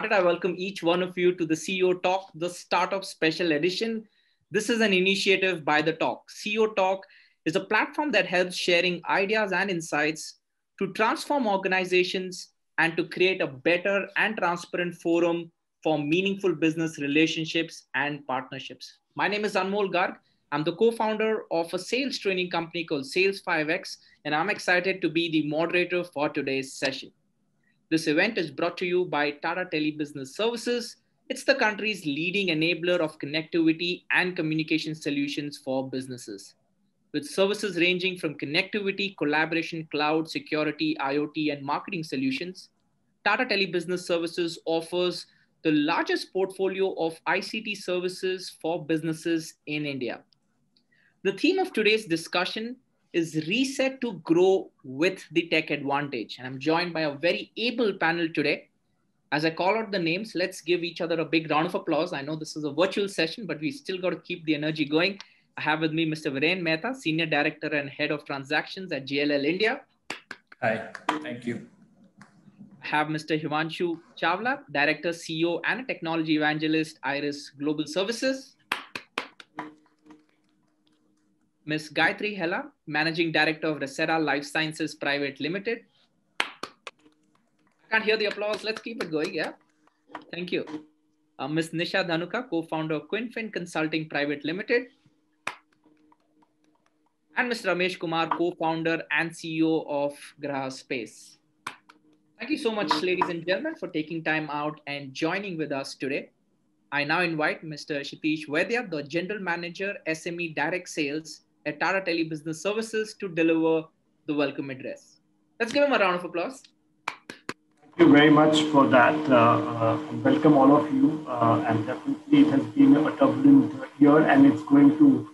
started, I welcome each one of you to the CEO Talk, the Startup Special Edition. This is an initiative by The Talk. CEO Talk is a platform that helps sharing ideas and insights to transform organizations and to create a better and transparent forum for meaningful business relationships and partnerships. My name is Anmol Garg. I'm the co-founder of a sales training company called Sales 5X, and I'm excited to be the moderator for today's session. This event is brought to you by Tata Telebusiness Services. It's the country's leading enabler of connectivity and communication solutions for businesses. With services ranging from connectivity, collaboration, cloud, security, IoT, and marketing solutions, Tata Telebusiness Services offers the largest portfolio of ICT services for businesses in India. The theme of today's discussion is Reset to Grow with the Tech Advantage. And I'm joined by a very able panel today. As I call out the names, let's give each other a big round of applause. I know this is a virtual session, but we still got to keep the energy going. I have with me Mr. Viren Mehta, Senior Director and Head of Transactions at JLL India. Hi, thank you. I have Mr. Himanshu Chawla, Director, CEO, and a Technology Evangelist, Iris Global Services. Ms. Gayatri Hela, Managing Director of Resera Life Sciences Private Limited. I can't hear the applause. Let's keep it going. Yeah. Thank you. Ms. Nisha Dhanuka, co-founder of Quinfin Consulting Private Limited. And Mr. Ramesh Kumar, co-founder and CEO of Graha Space. Thank you so much, ladies and gentlemen, for taking time out and joining with us today. I now invite Mr. Kshitish Vaidya, the General Manager, SME Direct Sales at Tata Telebusiness Services, to deliver the welcome address. Let's give him a round of applause. Thank you very much for that. Welcome all of you. And definitely it has been a turbulent year, and it's going to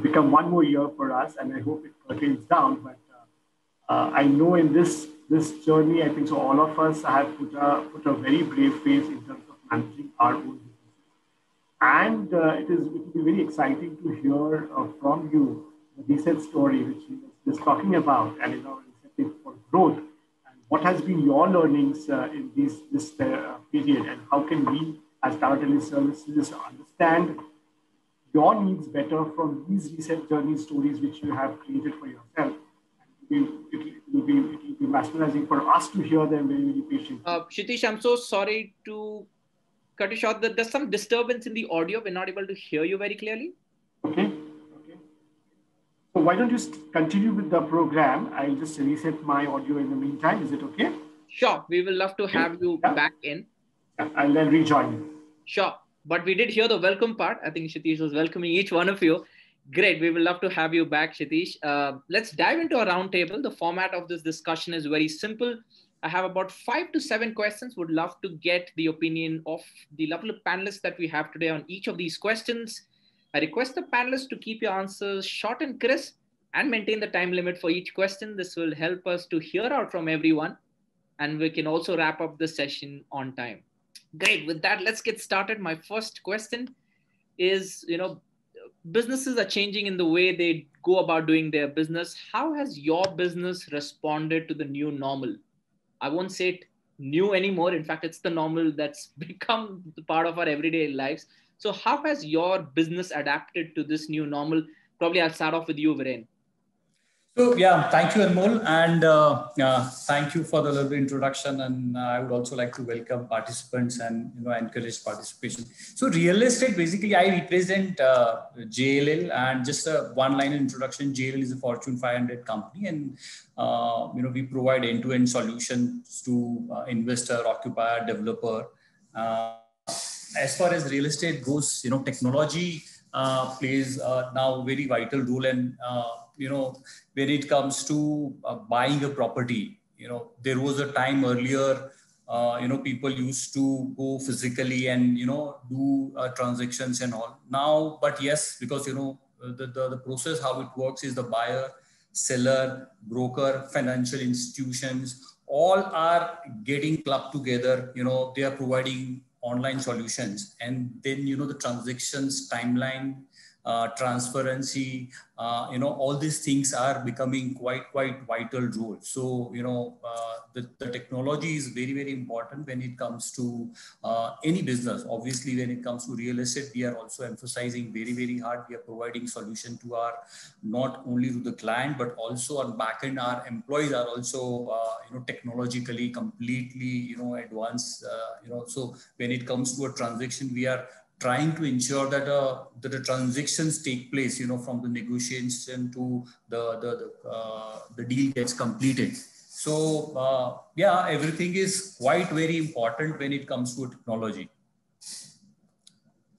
become one more year for us. And I hope it curtains down. But I know in this journey, I think so all of us have put a very brave face in terms of managing our own. And it will be very exciting to hear from you the reset story, which he was just talking about, and resetting for growth. And what has been your learnings in this period, and how can we, as Tata Teleservices, understand your needs better from these reset journey stories which you have created for yourself? And it will be mesmerizing for us to hear them very, very patiently. Kshitish, I'm so sorry to cut you short. There's some disturbance in the audio. We're not able to hear you very clearly. Okay. So why don't you continue with the program? I'll just reset my audio in the meantime. Is it okay? Sure. We will love to have you back in. I'll then rejoin you. Sure. But we did hear the welcome part. I think Kshitish was welcoming each one of you. Great. We will love to have you back, Kshitish. Let's dive into a roundtable. The format of this discussion is very simple. I have about 5 to 7 questions. Would love to get the opinion of the lovely panelists that we have today on each of these questions. I request the panelists to keep your answers short and crisp and maintain the time limit for each question. This will help us to hear out from everyone, and we can also wrap up the session on time. Great. With that, let's get started. My first question is, businesses are changing in the way they go about doing their business. How has your business responded to the new normal? I won't say it new anymore. In fact, it's the normal that's become part of our everyday lives. So how has your business adapted to this new normal? Probably I'll start off with you, Viren. So yeah, thank you, Anmol. And thank you for the little introduction. And I would also like to welcome participants and encourage participation. So real estate, basically I represent JLL, and just a one-line introduction. JLL is a Fortune 500 company, and we provide end-to-end solutions to investor, occupier, developer. As far as real estate goes, technology plays now a very vital role, and when it comes to buying a property, there was a time earlier, people used to go physically and do transactions and all. Now, but yes, because the process, how it works is the buyer, seller, broker, financial institutions, all are getting clubbed together. They are providing online solutions, and then the transactions timeline transparency, all these things are becoming quite vital role. So, the technology is very, very important when it comes to any business. Obviously, when it comes to real estate, we are also emphasizing very, very hard. We are providing solution to our, not only to the client, but also on back end, our employees are also, technologically completely, advanced, so when it comes to a transaction, we are trying to ensure that the transactions take place, from the negotiation to the deal gets completed. So everything is quite very important when it comes to technology.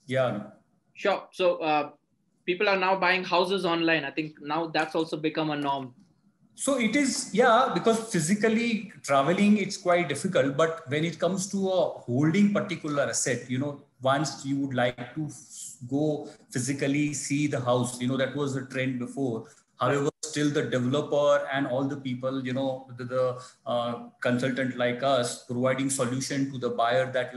Yeah. Sure. So people are now buying houses online. I think now that's also become a norm. So it is, because physically traveling, it's quite difficult. But when it comes to holding particular asset, once you would like to go physically see the house, that was the trend before. However, still the developer and all the people, the consultant like us providing solution to the buyer that,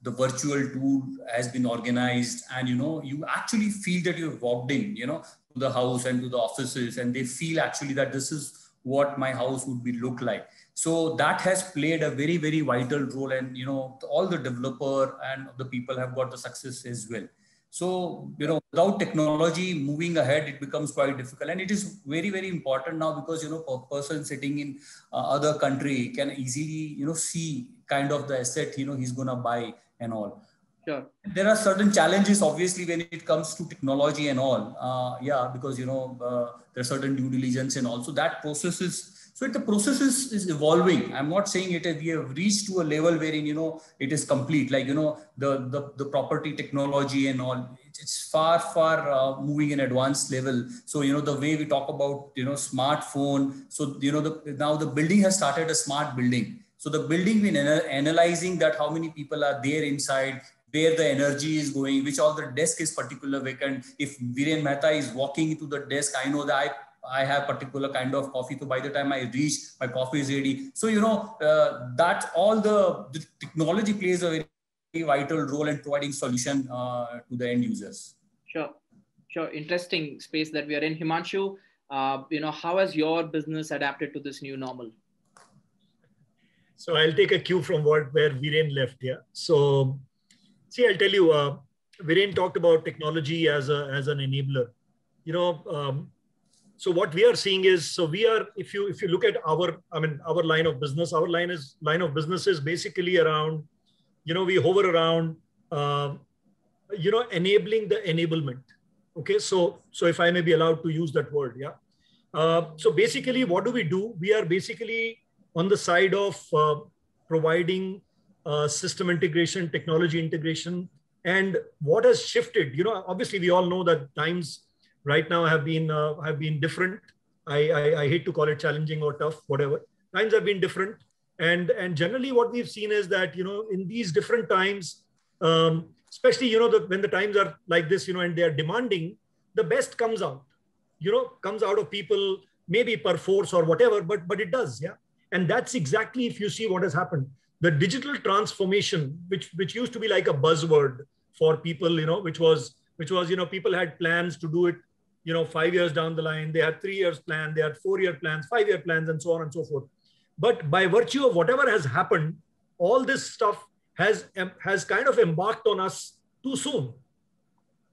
the virtual tour has been organized and, you actually feel that you've walked in, to the house and to the offices, and they feel actually that this is what my house would be look like. So that has played a very, very vital role, and all the developer and the people have got the success as well. So without technology moving ahead, it becomes quite difficult, and it is very, very important now because a person sitting in other country can easily see kind of the asset he's gonna buy and all. Sure. There are certain challenges, obviously, when it comes to technology and all. Because there are certain due diligence and also that process is. So the process is evolving. I'm not saying we have reached to a level wherein it is complete. Like the property technology and all. It's far moving in advanced level. So the way we talk about smartphone. So now the building has started a smart building. So the building been analyzing that how many people are there inside, where the energy is going, which all the desk is particular vacant. If Viren Mehta is walking into the desk, I know that I have particular kind of coffee. So by the time I reach, my coffee is ready. So, that all the technology plays a very vital role in providing solution to the end users. Sure. Interesting space that we are in. Himanshu, how has your business adapted to this new normal? So I'll take a cue from where Viren left. Yeah. So see, I'll tell you, Viren talked about technology as an enabler. So what we are seeing is, so we are, if you look at our line of business, our line of business is basically around, we hover around, enabling the enablement. Okay. So if I may be allowed to use that word. Yeah. So basically what do? We are basically on the side of providing system integration, technology integration. And what has shifted, obviously we all know that times right now have been different. I hate to call it challenging or tough, whatever. Times have been different. And generally what we've seen is that, in these different times, especially, when the times are like this, and they are demanding, the best comes out of people, maybe per force or whatever, but it does. Yeah. And that's exactly, if you see what has happened, the digital transformation, which used to be like a buzzword for people, which was, people had plans to do it, 5 years down the line, they had 3 years plan, they had 4-year plans, 5-year plans, and so on and so forth. But by virtue of whatever has happened, all this stuff has kind of embarked on us too soon.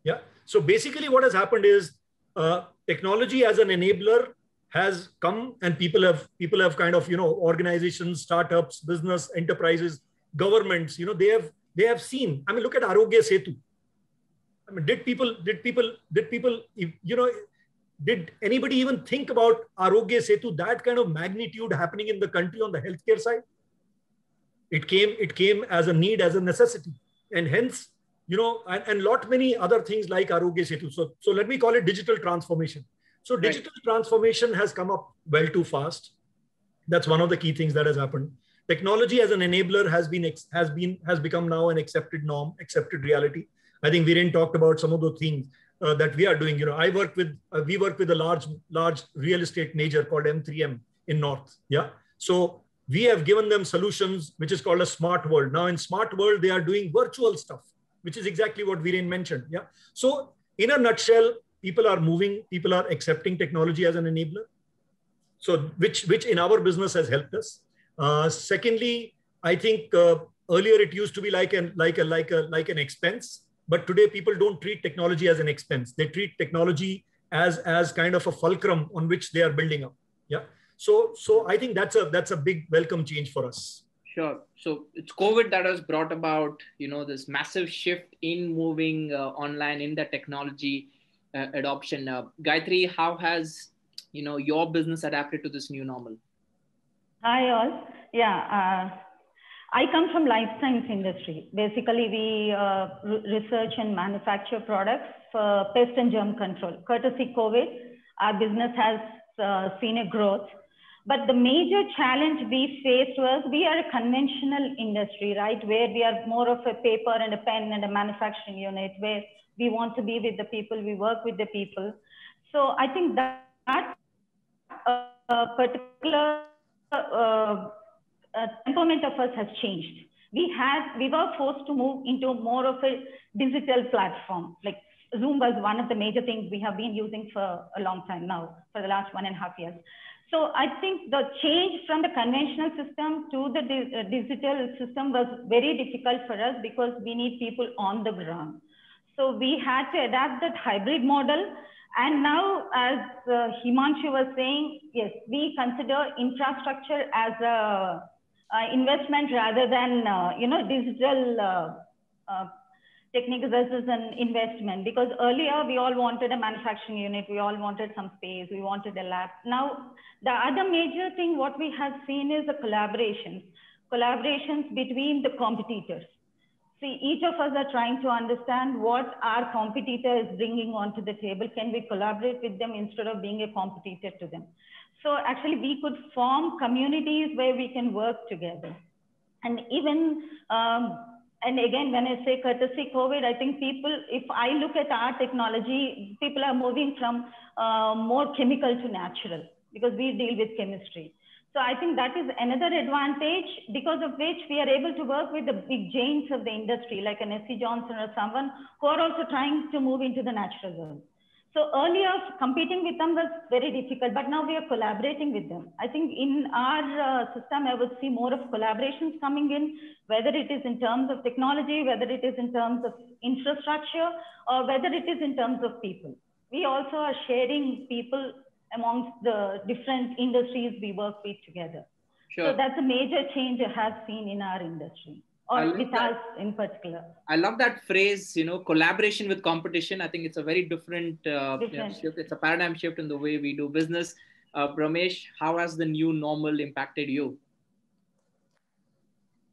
Yeah. So basically what has happened is technology as an enabler has come, and people have kind of, organizations, startups, business, enterprises, governments, they have seen, look at Arogya Setu. Did anybody even think about Arogya Setu, that kind of magnitude happening in the country on the healthcare side? It came as a need, as a necessity. And hence, and lot many other things like Arogya Setu. So let me call it digital transformation. So digital transformation has come up well too fast. That's one of the key things that has happened. Technology as an enabler has become now an accepted norm, accepted reality. I think Viren talked about some of the things that we are doing. We work with a large real estate major called M3M in North. Yeah. So we have given them solutions, which is called a smart world. Now in smart world, they are doing virtual stuff, which is exactly what Viren mentioned. Yeah. So in a nutshell, people are moving, people are accepting technology as an enabler. So which in our business has helped us. Secondly, I think earlier it used to be like an expense, but today people don't treat technology as an expense. They treat technology as kind of a fulcrum on which they are building up. Yeah. So I think that's a big welcome change for us. Sure. So it's COVID that has brought about, this massive shift in moving online in the technology adoption. Gayatri, how has, your business adapted to this new normal? Hi all. Yeah, I come from life science industry. Basically, we research and manufacture products for pest and germ control. Courtesy COVID, our business has seen a growth. But the major challenge we faced was we are a conventional industry, right? Where we are more of a paper and a pen and a manufacturing unit, where we want to be with the people, we work with the people. So I think that particular temperament of us has changed. We were forced to move into more of a digital platform. Like Zoom was one of the major things we have been using for a long time now, for the last 1.5 years. So I think the change from the conventional system to the digital system was very difficult for us because we need people on the ground. So we had to adapt that hybrid model. And now, as Himanshu was saying, yes, we consider infrastructure as a investment rather than digital technical versus an investment, because earlier we all wanted a manufacturing unit, we all wanted some space, we wanted a lab. Now, the other major thing what we have seen is the collaborations between the competitors. See, each of us are trying to understand what our competitor is bringing onto the table. Can we collaborate with them instead of being a competitor to them? So actually we could form communities where we can work together. And even, and again, when I say courtesy COVID, I think people, if I look at our technology, people are moving from more chemical to natural because we deal with chemistry. So I think that is another advantage because of which we are able to work with the big giants of the industry, like an SC Johnson or someone who are also trying to move into the natural world. So earlier competing with them was very difficult, but now we are collaborating with them. I think in our system, I would see more of collaborations coming in, whether it is in terms of technology, whether it is in terms of infrastructure, or whether it is in terms of people. We also are sharing people amongst the different industries we work with together. Sure. So that's a major change I have seen in our industry, or with us in particular. I love that phrase, collaboration with competition. I think it's a very different shift. It's a paradigm shift in the way we do business. Ramesh, how has the new normal impacted you?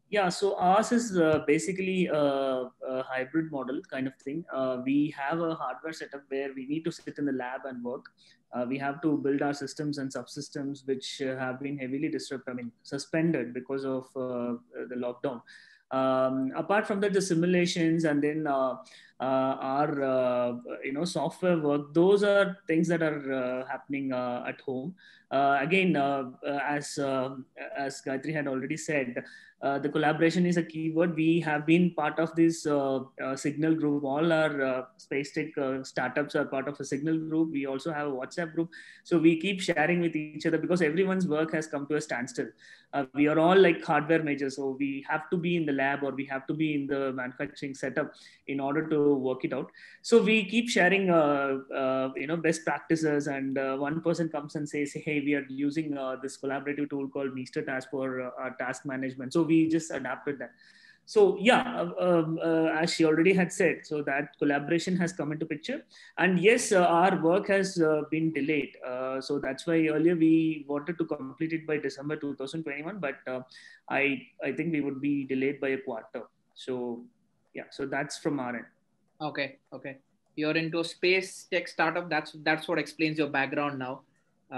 Yeah, so ours is basically a hybrid model kind of thing. We have a hardware setup where we need to sit in the lab and work. We have to build our systems and subsystems, which have been heavily suspended because of the lockdown. Apart from that, the simulations and then our software work, those are things that are happening at home. Again, as Gayatri had already said, the collaboration is a keyword. We have been part of this Signal group. All our space tech startups are part of a Signal group. We also have a WhatsApp group. So we keep sharing with each other because everyone's work has come to a standstill. We are all like hardware majors. So we have to be in the lab or we have to be in the manufacturing setup in order to work it out. So we keep sharing, best practices. And one person comes and says, hey, we are using this collaborative tool called Meester Task for our task management. So we just adapted that. So yeah, as she already had said, so that collaboration has come into picture. And yes, our work has been delayed. So that's why earlier we wanted to complete it by December 2021, but I think we would be delayed by a quarter. So yeah, so that's from our end. Okay. You're into a space tech startup. That's what explains your background now.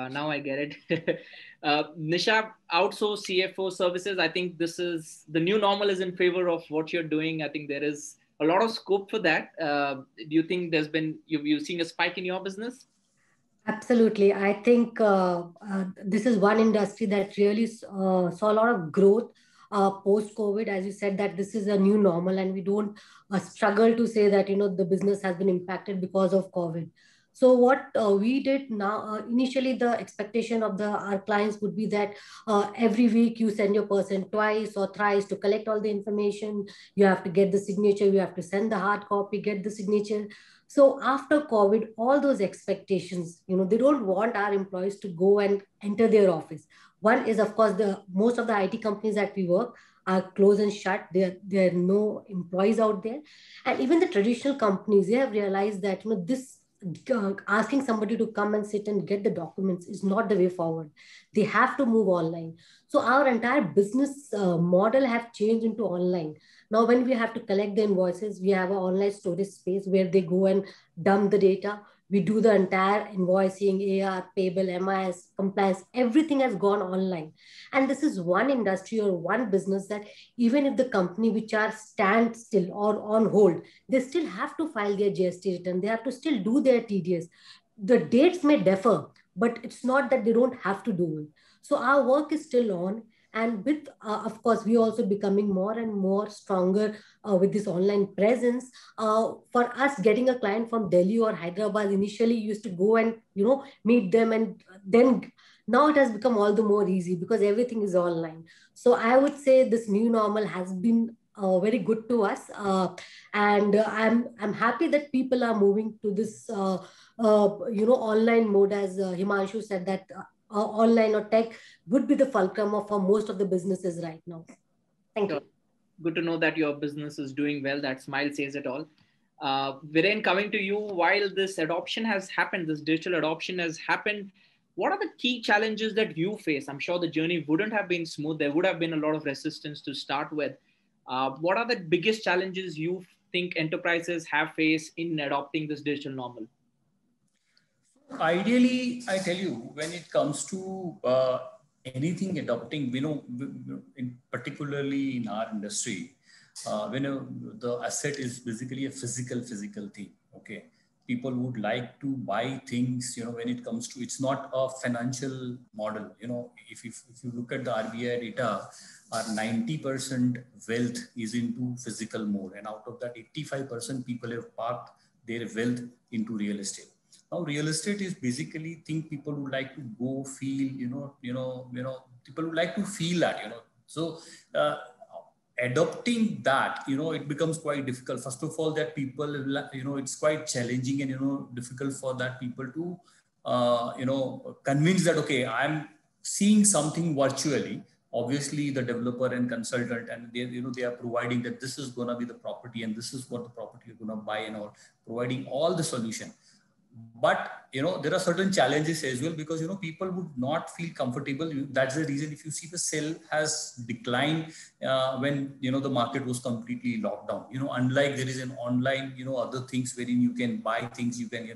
Now I get it. Nisha, outsource CFO services. I think this is the new normal is in favor of what you're doing. I think there is a lot of scope for that. Do you think you've seen a spike in your business? Absolutely. I think this is one industry that really saw a lot of growth post-COVID, as you said, that this is a new normal, and we don't struggle to say that, the business has been impacted because of COVID. So what we did now, initially the expectation of our clients would be that every week you send your person twice or thrice to collect all the information. You have to get the signature, you have to send the hard copy, get the signature. So after COVID, all those expectations, they don't want our employees to go and enter their office. One is, of course, most of the IT companies that we work are closed and shut. There are no employees out there. And even the traditional companies, they have realized that, this asking somebody to come and sit and get the documents is not the way forward. They have to move online. So our entire business model have changed into online. Now, when we have to collect the invoices, we have an online storage space where they go and dump the data. We do the entire invoicing, AR, payable, MIS, compliance, everything has gone online. And this is one industry or one business that even if the company which are stand still or on hold, they still have to file their GST return. They have to still do their TDS. The dates may differ, but it's not that they don't have to do it. So our work is still on. And with, of course, we also becoming more and more stronger with this online presence. For us, getting a client from Delhi or Hyderabad, initially used to go and, meet them. And then now it has become all the more easy because everything is online. So I would say this new normal has been very good to us. And I'm happy that people are moving to this, online mode, as Himanshu said, that online or tech would be the fulcrum for most of the businesses right now. Thank you. Good to know that your business is doing well. That smile says it all. Viren, coming to you, while this adoption has happened, this digital adoption has happened, what are the key challenges that you face? I'm sure the journey wouldn't have been smooth. There would have been a lot of resistance to start with. What are the biggest challenges you think enterprises have faced in adopting this digital normal? Ideally, I tell you, when it comes to anything adopting, particularly in our industry, the asset is basically a physical thing. Okay, people would like to buy things. When it comes to, it's not a financial model. If you look at the RBI data, our 90% wealth is into physical mode, and out of that, 85% people have parked their wealth into real estate. Now, real estate is basically thing people would like to go feel, people would like to feel that, So adopting that, it becomes quite difficult. First of all, that people, it's quite challenging and, difficult for that people to, convince that, okay, I'm seeing something virtually. Obviously, the developer and consultant, and they are providing that this is going to be the property and this is what the property you're going to buy and all, providing all the solution. But, there are certain challenges as well because, people would not feel comfortable. That's the reason if you see the sale has declined when, the market was completely locked down. Unlike there is an online, other things wherein you can buy things, you can,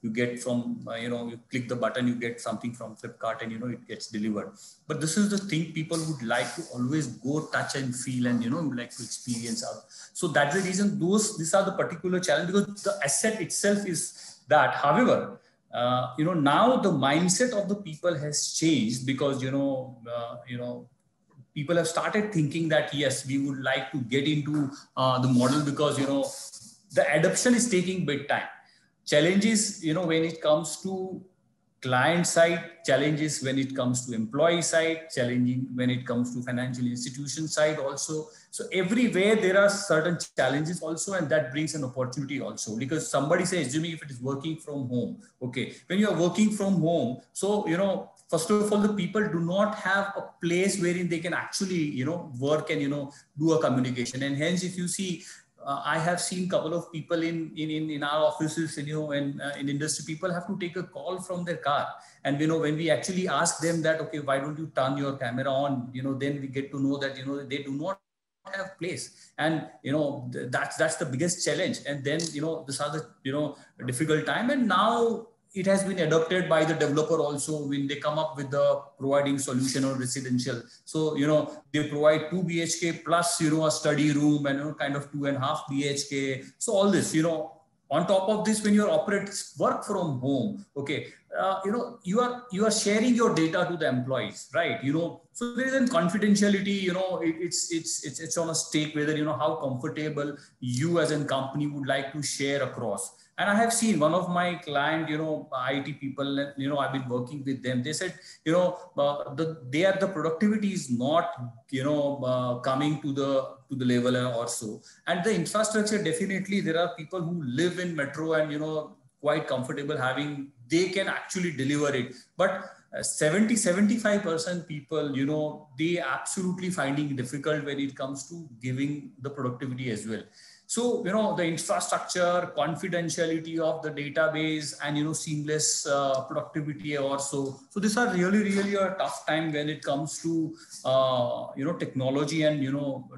you get from, you click the button, you get something from Flipkart and, it gets delivered. But this is the thing people would like to always go touch and feel and, would like to experience out. So that's the reason these are the particular challenge because the asset itself is that. However, now the mindset of the people has changed because, people have started thinking that, yes, we would like to get into the model because, the adoption is taking big time. Challenges, when it comes to client side, challenges when it comes to employee side, challenging when it comes to financial institution side also. So everywhere there are certain challenges also, and that brings an opportunity also because somebody says, assuming if it is working from home, okay, when you are working from home, so, first of all, the people do not have a place wherein they can actually, work and, do a communication. And hence, if you see, I have seen a couple of people in our offices, and, in industry, people have to take a call from their car. And, when we actually ask them that, okay, why don't you turn your camera on, then we get to know that, they do not have place. And, that's the biggest challenge. And then, these are the, difficult time. And now it has been adopted by the developer also when they come up with the providing solution or residential. So, they provide 2 BHK plus, a study room and, kind of 2.5 BHK. So all this, On top of this, when you operate work from home, okay, you are sharing your data to the employees, right? So there is a confidentiality. It's on a stake whether how comfortable you as a company would like to share across. And I have seen one of my client, IT people, I've been working with them. They said, the productivity is not, coming to the level or so. And the infrastructure, definitely, there are people who live in metro and, quite comfortable they can actually deliver it. But 70-75% people, they absolutely finding it difficult when it comes to giving the productivity as well. So, the infrastructure, confidentiality of the database and, seamless productivity also. So these are really, really a tough time when it comes to, technology and,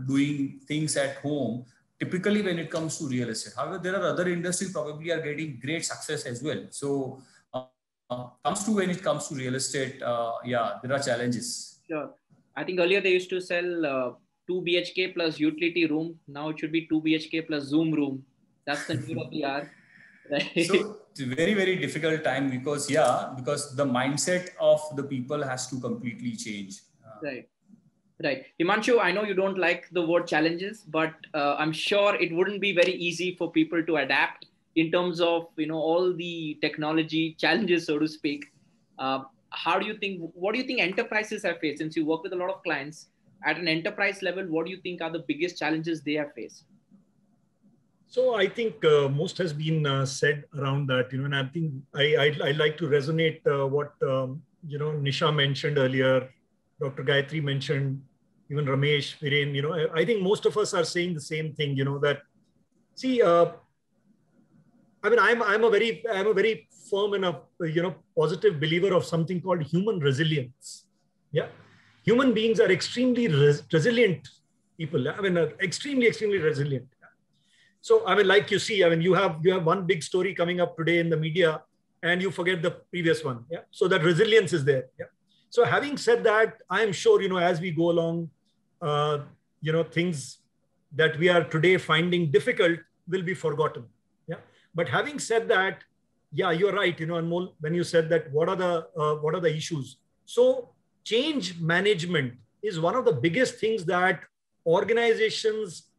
doing things at home, typically when it comes to real estate. However, there are other industries probably are getting great success as well. So when it comes to real estate, there are challenges. Sure. I think earlier they used to sell 2 BHK plus utility room. Now it should be 2 BHK plus Zoom room. That's the need of the hour. Right? So it's a very, very difficult time because the mindset of the people has to completely change. Right. Himanshu, I know you don't like the word challenges, but I'm sure it wouldn't be very easy for people to adapt in terms of, all the technology challenges, so to speak. What do you think enterprises have faced? Since you work with a lot of clients at an enterprise level, what do you think are the biggest challenges they have faced? So I think most has been said around that, and I think I like to resonate what, Nisha mentioned earlier, Dr. Gayatri mentioned, even Ramesh, Viren, I think most of us are saying the same thing, that, see, I'm a very firm and a, positive believer of something called human resilience. Yeah. Human beings are extremely resilient people. Extremely, extremely resilient. So, like you see, you have one big story coming up today in the media and you forget the previous one. Yeah. So that resilience is there. Yeah. So having said that, I am sure, as we go along, things that we are today finding difficult will be forgotten. Yeah. But having said that, yeah, you're right, Anmol, when you said that, what are the issues? So change management is one of the biggest things that organizations,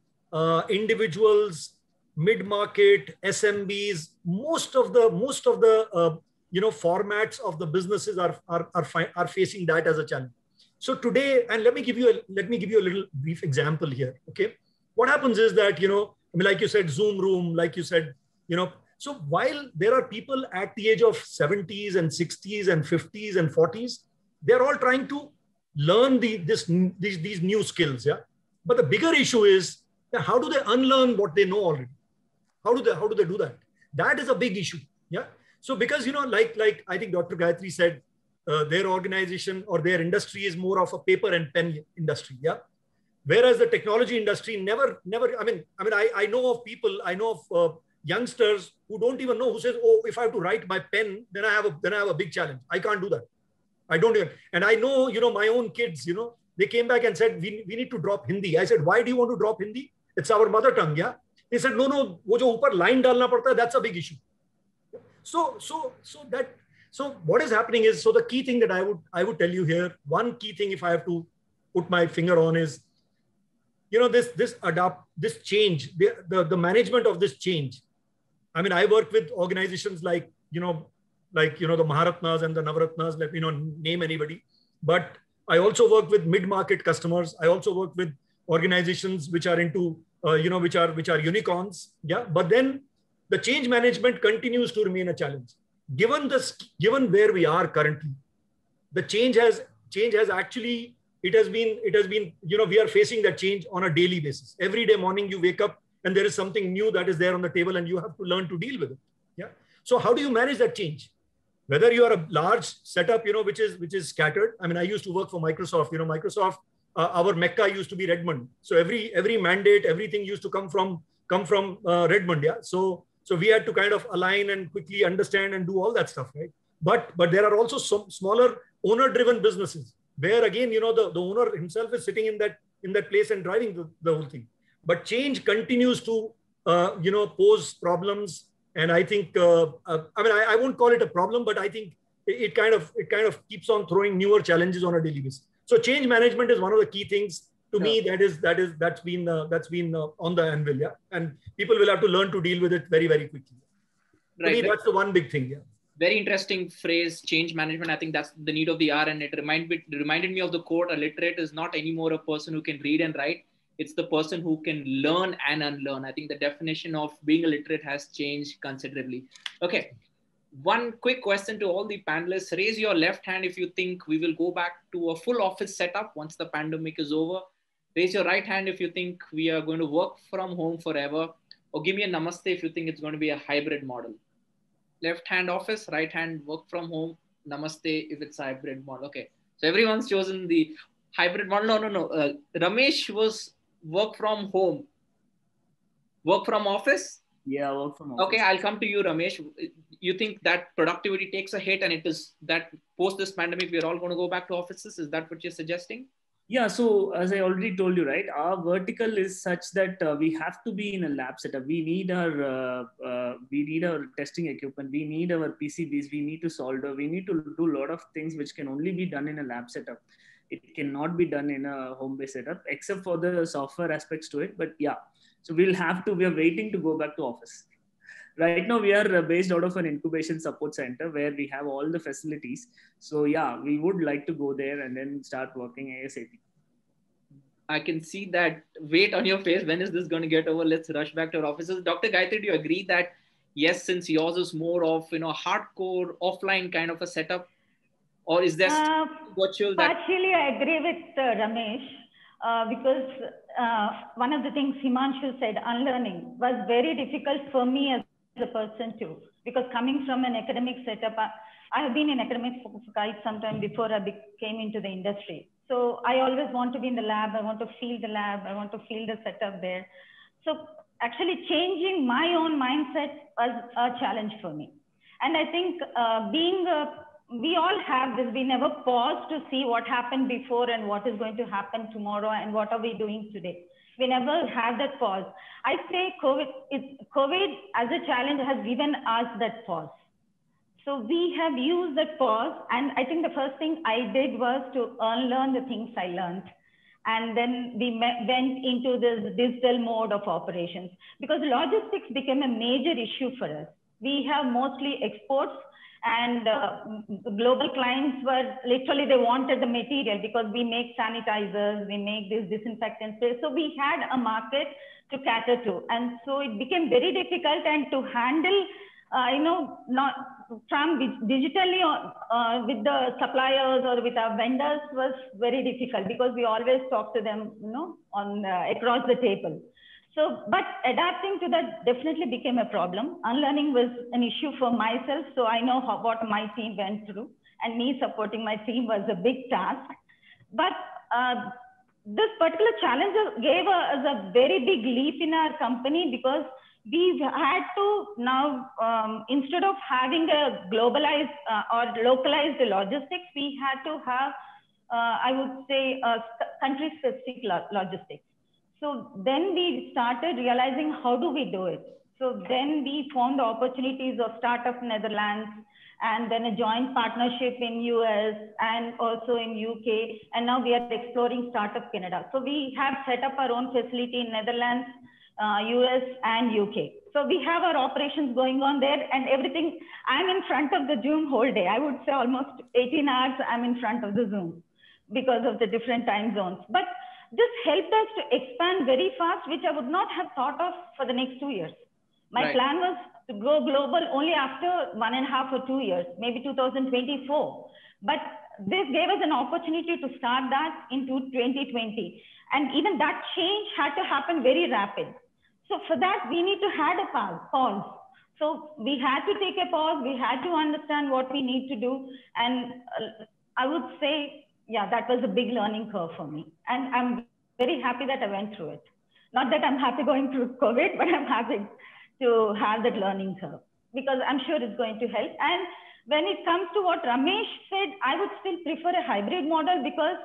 individuals, mid-market, SMBs, most of the formats of the businesses are facing that as a challenge. So today, and let me give you a little brief example here. Okay, what happens is that like you said, Zoom room, like you said, so while there are people at the age of 70s and 60s and 50s and 40s, they're all trying to learn these new skills. Yeah, but the bigger issue is, how do they unlearn what they know already? How do they do that? That is a big issue. Yeah. So because, like I think Dr. Gayatri said, their organization or their industry is more of a paper and pen industry. Yeah. Whereas the technology industry never, I know of people, I know of youngsters who don't even know, who says, oh, if I have to write by pen, then I have a big challenge. I can't do that. I don't even, and I know, my own kids, they came back and said, we need to drop Hindi. I said, why do you want to drop Hindi? It's our mother tongue. Yeah. They said, no, wo jo upar line dalna padta hai, that's a big issue. So what is happening is, so the key thing that I would tell you here, one key thing, if I have to put my finger on, is, this change, the management of this change. I work with organizations like, the Maharatnas and the Navaratnas, let me not name anybody, but I also work with mid-market customers. I also work with organizations which are into, which are unicorns. Yeah. But then the change management continues to remain a challenge. Given where we are currently, the change has actually, it has been, we are facing that change on a daily basis. Every day morning you wake up and there is something new that is there on the table and you have to learn to deal with it. Yeah. So how do you manage that change? Whether you are a large setup, which is scattered. I used to work for Microsoft. Microsoft, our Mecca used to be Redmond. So every mandate, everything used to come from Redmond. Yeah. So we had to kind of align and quickly understand and do all that stuff, right? But there are also some smaller owner-driven businesses where, again, the owner himself is sitting in that place and driving the whole thing. But change continues to pose problems And I think, I won't call it a problem, but I think it kind of keeps on throwing newer challenges on a daily basis. So change management is one of the key things to me. That's been on the anvil, yeah. And people will have to learn to deal with it very, very quickly. Right. To me, that's the one big thing, yeah. Very interesting phrase, change management. I think that's the need of the hour, and it reminded me of the quote: "A literate is not anymore a person who can read and write. It's the person who can learn and unlearn." I think the definition of being a literate has changed considerably. Okay. One quick question to all the panelists. Raise your left hand if you think we will go back to a full office setup once the pandemic is over. Raise your right hand if you think we are going to work from home forever. Or give me a namaste if you think it's going to be a hybrid model. Left hand office, right hand work from home. Namaste if it's a hybrid model. Okay. So everyone's chosen the hybrid model. No. Ramesh was work from home. Work from office? Yeah, work from office. Okay, I'll come to you, Ramesh. You think that productivity takes a hit, and it is that post this pandemic, we're all going to go back to offices? Is that what you're suggesting? Yeah, so as I already told you, right, our vertical is such that we have to be in a lab setup. We need our testing equipment. We need our PCBs. We need to solder. We need to do a lot of things which can only be done in a lab setup. It cannot be done in a home-based setup, except for the software aspects to it. But yeah, so we are waiting to go back to office. Right now, we are based out of an incubation support center where we have all the facilities. So yeah, we would like to go there and then start working ASAP. I can see that weight on your face. When is this going to get over? Let's rush back to our offices. Dr. Gayatri, do you agree that yes, since yours is more of, hardcore offline kind of a setup, or is there virtual? Partially, I agree with Ramesh because one of the things Himanshu said, unlearning, was very difficult for me as a person too, because coming from an academic setup, I have been in academics for quite some time before I came into the industry. So I always want to be in the lab. I want to feel the lab. I want to feel the setup there. So actually changing my own mindset was a challenge for me. And I think we all have this, we never pause to see what happened before and what is going to happen tomorrow and what are we doing today. We never have that pause. I say COVID as a challenge has given us that pause. So we have used that pause. And I think the first thing I did was to unlearn the things I learned. And then we went into this digital mode of operations because logistics became a major issue for us. We have mostly exports, and global clients were literally, they wanted the material because we make sanitizers, we make this disinfectant spray. So we had a market to cater to. And so it became very difficult, and to handle, not from digitally with the suppliers or with our vendors was very difficult because we always talk to them, across the table. So, but adapting to that definitely became a problem. Unlearning was an issue for myself. So I know what my team went through, and me supporting my team was a big task. But this particular challenge gave us a very big leap in our company because we had to now, instead of having a globalized or localized logistics, we had to have, I would say, country-specific logistics. So then we started realizing, how do we do it? So then we found opportunities of Startup Netherlands, and then a joint partnership in US and also in UK. And now we are exploring Startup Canada. So we have set up our own facility in Netherlands, US and UK. So we have our operations going on there, and everything. I'm in front of the Zoom whole day. I would say almost 18 hours I'm in front of the Zoom because of the different time zones. But this helped us to expand very fast, which I would not have thought of for the next 2 years. My plan was to go global only after 1.5 or 2 years, maybe 2024. But this gave us an opportunity to start that into 2020. And even that change had to happen very rapid. So for that, we need to have a pause. So we had to take a pause. We had to understand what we need to do. And I would say, yeah, that was a big learning curve for me. And I'm very happy that I went through it. Not that I'm happy going through COVID, but I'm happy to have that learning curve because I'm sure it's going to help. And when it comes to what Ramesh said, I would still prefer a hybrid model because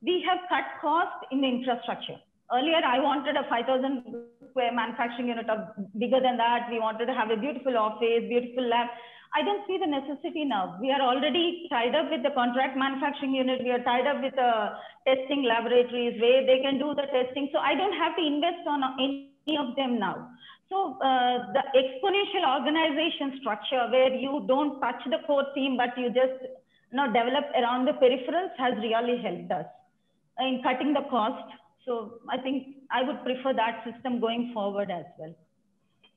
we have cut costs in the infrastructure. Earlier, I wanted a 5,000 square manufacturing unit or bigger than that. We wanted to have a beautiful office, beautiful lab. I don't see the necessity now. We are already tied up with the contract manufacturing unit. We are tied up with the testing laboratories where they can do the testing. So I don't have to invest on any of them now. So the exponential organization structure where you don't touch the core team, but you just develop around the peripherals has really helped us in cutting the cost. So I think I would prefer that system going forward as well.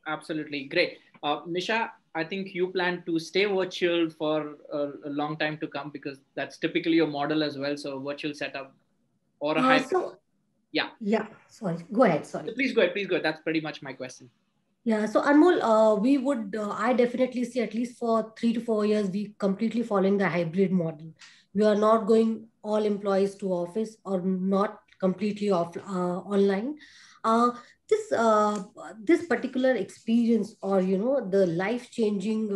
Absolutely. Great. Nisha, I think you plan to stay virtual for a long time to come, because that's typically your model as well. So virtual setup or a hybrid. Yeah. Sorry. Go ahead. Sorry. So please go ahead. Please go ahead. That's pretty much my question. Yeah. So Anmol, we would, I definitely see at least for 3 to 4 years, we completely following the hybrid model. We are not going all employees to office or not completely off online. This particular experience, or the life-changing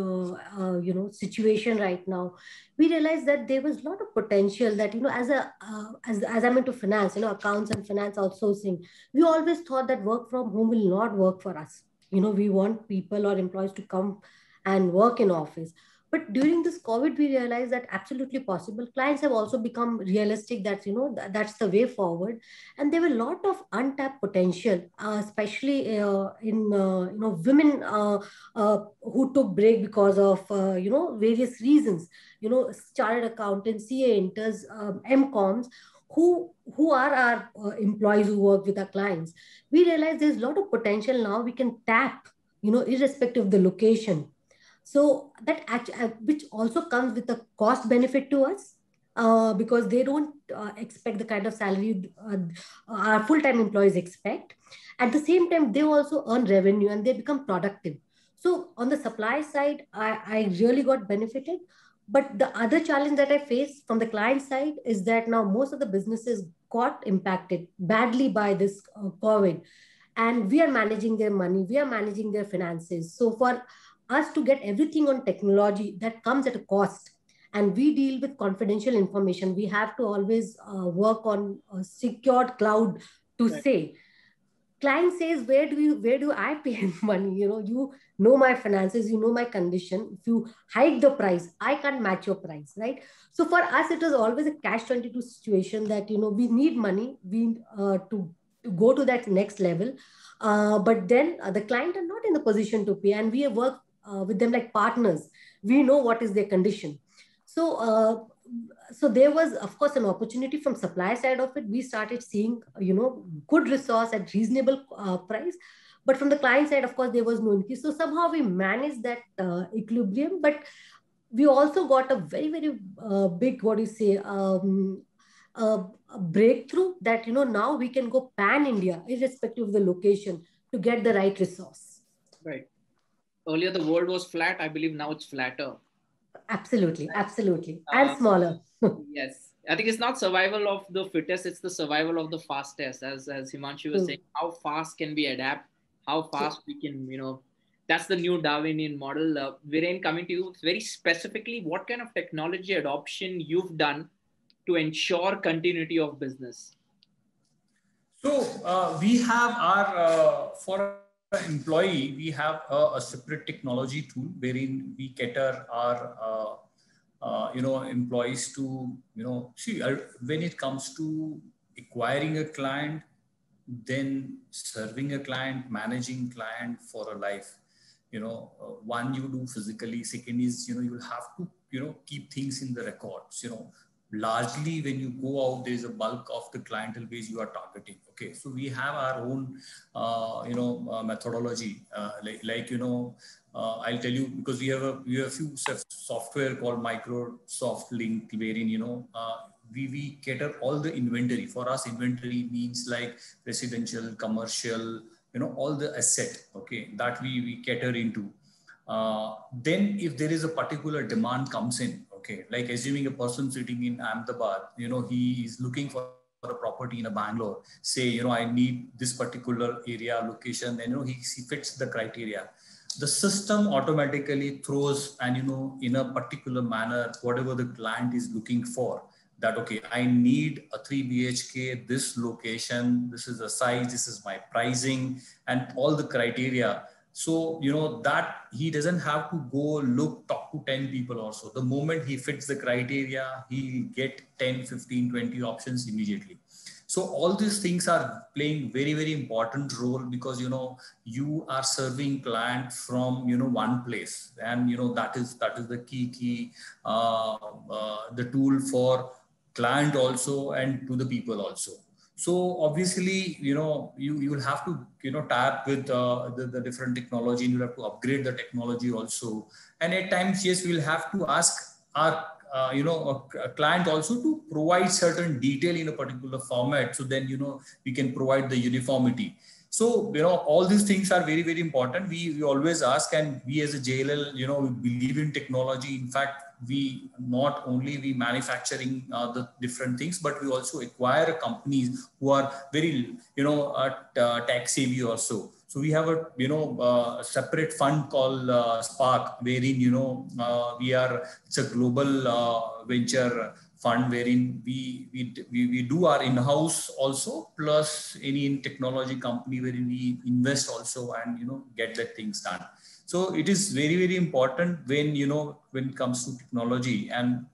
situation right now, we realized that there was a lot of potential that as I'm into finance, accounts and finance outsourcing, we always thought that work from home will not work for us. We want people or employees to come and work in office. But during this COVID, we realized that absolutely possible. Clients have also become realistic that, that's the way forward. And there were a lot of untapped potential, especially in, women who took break because of, various reasons, chartered accountants, CA interns, MComs, who are our employees who work with our clients. We realize there's a lot of potential now we can tap, irrespective of the location. So that which also comes with a cost benefit to us, because they don't expect the kind of salary our full-time employees expect. At the same time, they also earn revenue and they become productive. So on the supply side, I really got benefited. But the other challenge that I face from the client side is that now most of the businesses got impacted badly by this COVID. And we are managing their money, we are managing their finances. So for us to get everything on technology, that comes at a cost. And we deal with confidential information. We have to always work on a secured cloud to say. Client says, where do I pay money? You know my finances, you know my condition. If you hike the price, I can't match your price, right? So for us, it was always a catch-22 situation that, we need money to go to that next level. But then the client are not in the position to pay, and we work with them like partners. We know what is their condition. So there was, of course, an opportunity from supply side of it. We started seeing, good resource at reasonable price. But from the client side, of course, there was no increase. So somehow we managed that equilibrium. But we also got a very, very big, a breakthrough that, now we can go pan-India, irrespective of the location, to get the right resource. Right. Earlier, the world was flat. I believe now it's flatter. Absolutely. Absolutely. And smaller. Yes. I think it's not survival of the fittest. It's the survival of the fastest. As Himanshu was saying, how fast can we adapt? How fast we can, that's the new Darwinian model. Viren, coming to you very specifically, what kind of technology adoption you've done to ensure continuity of business? So we have our, for employee, we have a separate technology tool wherein we cater our employees to see when it comes to acquiring a client, then serving a client, managing client for a life. One you do physically, second is you'll have to keep things in the records. Largely when you go out, there's a bulk of the clientele base you are targeting. Okay, so we have our own methodology. I'll tell you, because we have a few software called Microsoft Link, wherein we cater all the inventory. For us, inventory means like residential, commercial, all the asset, okay, that we cater into. Then if there is a particular demand comes in, okay, like assuming a person sitting in Ahmedabad, he is looking for a property in a Bangalore, say, I need this particular area, location, and he fits the criteria. The system automatically throws and, in a particular manner, whatever the client is looking for, that, okay, I need a 3 BHK, this location, this is the size, this is my pricing, and all the criteria. So, that he doesn't have to go talk to 10 people also. The moment he fits the criteria, he'll get 10, 15, 20 options immediately. So all these things are playing very, very important role, because you are serving client from one place, and that is the key the tool for client also and to the people also. So obviously, you will have to tap with the different technology, and you have to upgrade the technology also. And at times, yes, we will have to ask our a client also to provide certain detail in a particular format, so then we can provide the uniformity. So all these things are very, very important. We always ask, and we as a JLL we believe in technology. In fact, we not only we manufacturing the different things, but we also acquire companies who are very tech savvy also. So we have a separate fund called Spark, wherein we are, it's a global venture fund, wherein we do our in-house also, plus any in technology company wherein we invest also, and get that things done. So it is very, very important when when it comes to technology, and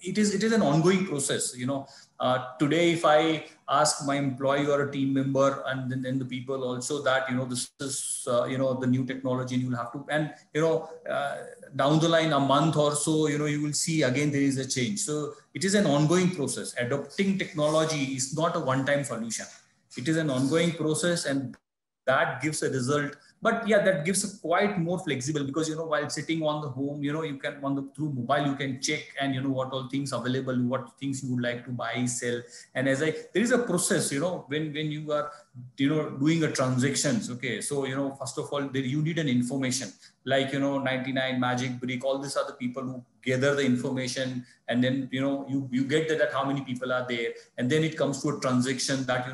it is an ongoing process. Today, if I ask my employee or a team member, and then the people also, that this is the new technology, and you'll have to, and down the line, a month or so, you will see again there is a change. So it is an ongoing process. Adopting technology is not a one-time solution. It is an ongoing process, and that gives a result. But yeah, that gives a quite more flexible, because while sitting on the home, you can through mobile you can check, and what all things available, what things you would like to buy, sell. And there is a process, when you are doing a transactions. Okay, so first of all, you need an information, like 99 Magic Brick, all these are the people who gather the information, and then you get that how many people are there, and then it comes to a transaction that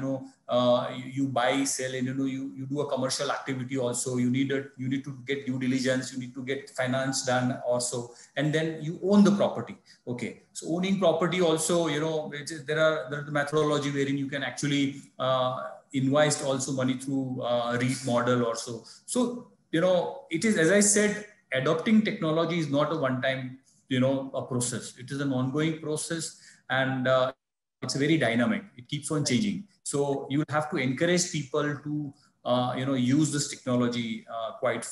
you buy, sell, and you do a commercial activity also. You need to get due diligence, you need to get finance done also, and then you own the property. Okay, so owning property also, there are the methodology wherein you can actually invest also money through REIT model also. So it is, as I said, adopting technology is not a one-time a process. It is an ongoing process, and it's very dynamic. It keeps on changing. So you have to encourage people to use this technology quite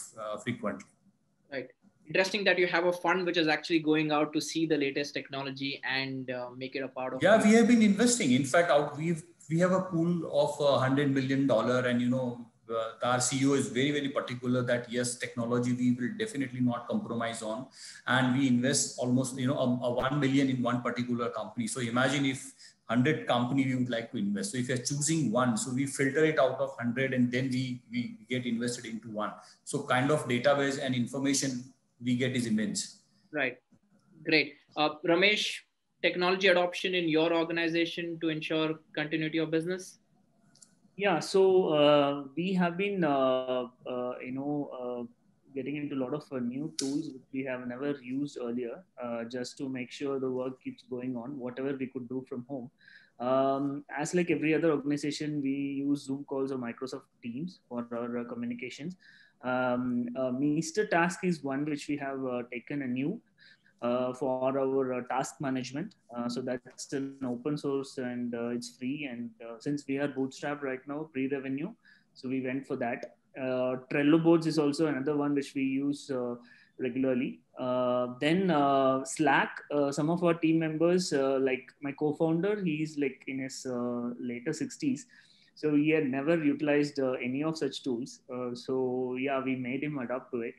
frequently. Right. Interesting that you have a fund which is actually going out to see the latest technology and make it a part of. Yeah, we have been investing. In fact, we have a pool of $100 million, and our CEO is very, very particular that yes, technology we will definitely not compromise on, and we invest almost a 1 million in one particular company. So imagine if 100 company we would like to invest. So if you're choosing one, so we filter it out of 100, and then we get invested into one. So kind of database and information we get is immense. Right. Great. Ramesh, technology adoption in your organization to ensure continuity of business? Yeah, so we have been, getting into a lot of new tools which we have never used earlier, just to make sure the work keeps going on, whatever we could do from home. As like every other organization, we use Zoom calls or Microsoft Teams for our communications. Mr. Task is one which we have taken anew for our task management. So that's an open source, and it's free. And since we are bootstrapped right now, pre-revenue, so we went for that. Trello boards is also another one which we use regularly. Then Slack, some of our team members, like my co-founder, he's like in his later 60s. So he had never utilized any of such tools. So yeah, we made him adapt to it.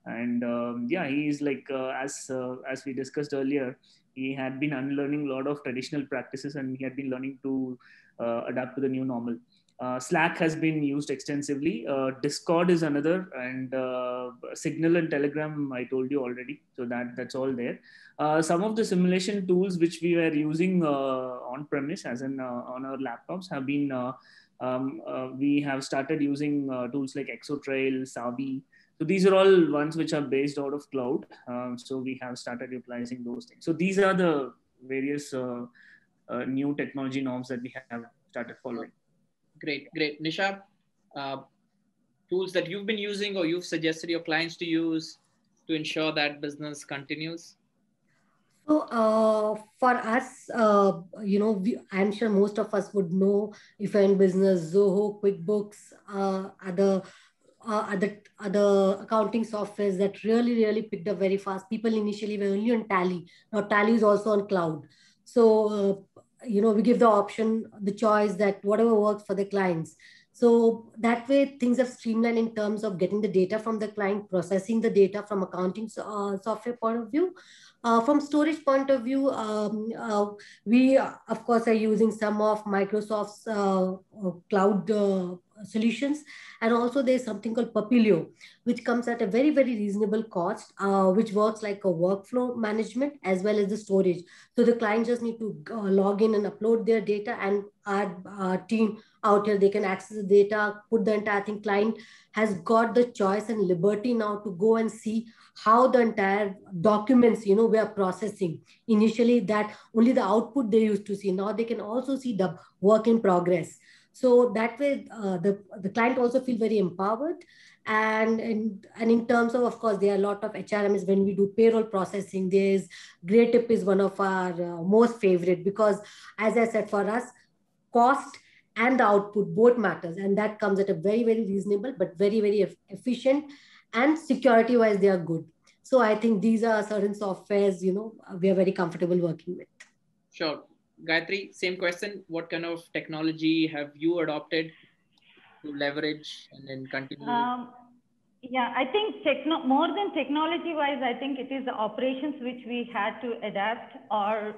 And yeah, he is like, as we discussed earlier, he had been unlearning a lot of traditional practices, and he had been learning to adapt to the new normal. Slack has been used extensively. Discord is another, and Signal and Telegram, I told you already. So that's all there. Some of the simulation tools which we were using on premise, as in on our laptops, have been, we have started using tools like Exotrail, Savi. So these are all ones which are based out of cloud. So we have started utilizing those things. So these are the various new technology norms that we have started following. Great. Nisha, tools that you've been using or you've suggested your clients to use to ensure that business continues? So for us, I'm sure most of us would know, if you're in business, Zoho, QuickBooks, other accounting softwares that really picked up very fast. People initially were only on Tally. Now Tally is also on cloud. So we give the option, the choice, that whatever works for the clients. So that way things have streamlined in terms of getting the data from the client, processing the data from accounting software point of view. From storage point of view, we of course are using some of Microsoft's cloud solutions, and also there's something called Papilio, which comes at a very reasonable cost, which works like a workflow management as well as the storage. So the client just need to log in and upload their data, and our team out here, they can access the data, put the entire thing. Client has got the choice and liberty now to go and see how the entire documents, we are processing. Initially, that only the output they used to see. Now they can also see the work in progress. So that way, the client also feel very empowered. And in terms of course, there are a lot of HRMs when we do payroll processing. There's Greytip is one of our most favorite, because as I said, for us, cost and the output both matters, and that comes at a very reasonable but very efficient, and security wise they are good. So I think these are certain softwares we are very comfortable working with. Sure. Gayatri, same question. What kind of technology have you adopted to leverage and then continue? Yeah, I think more than technology wise, I think it is the operations which we had to adapt or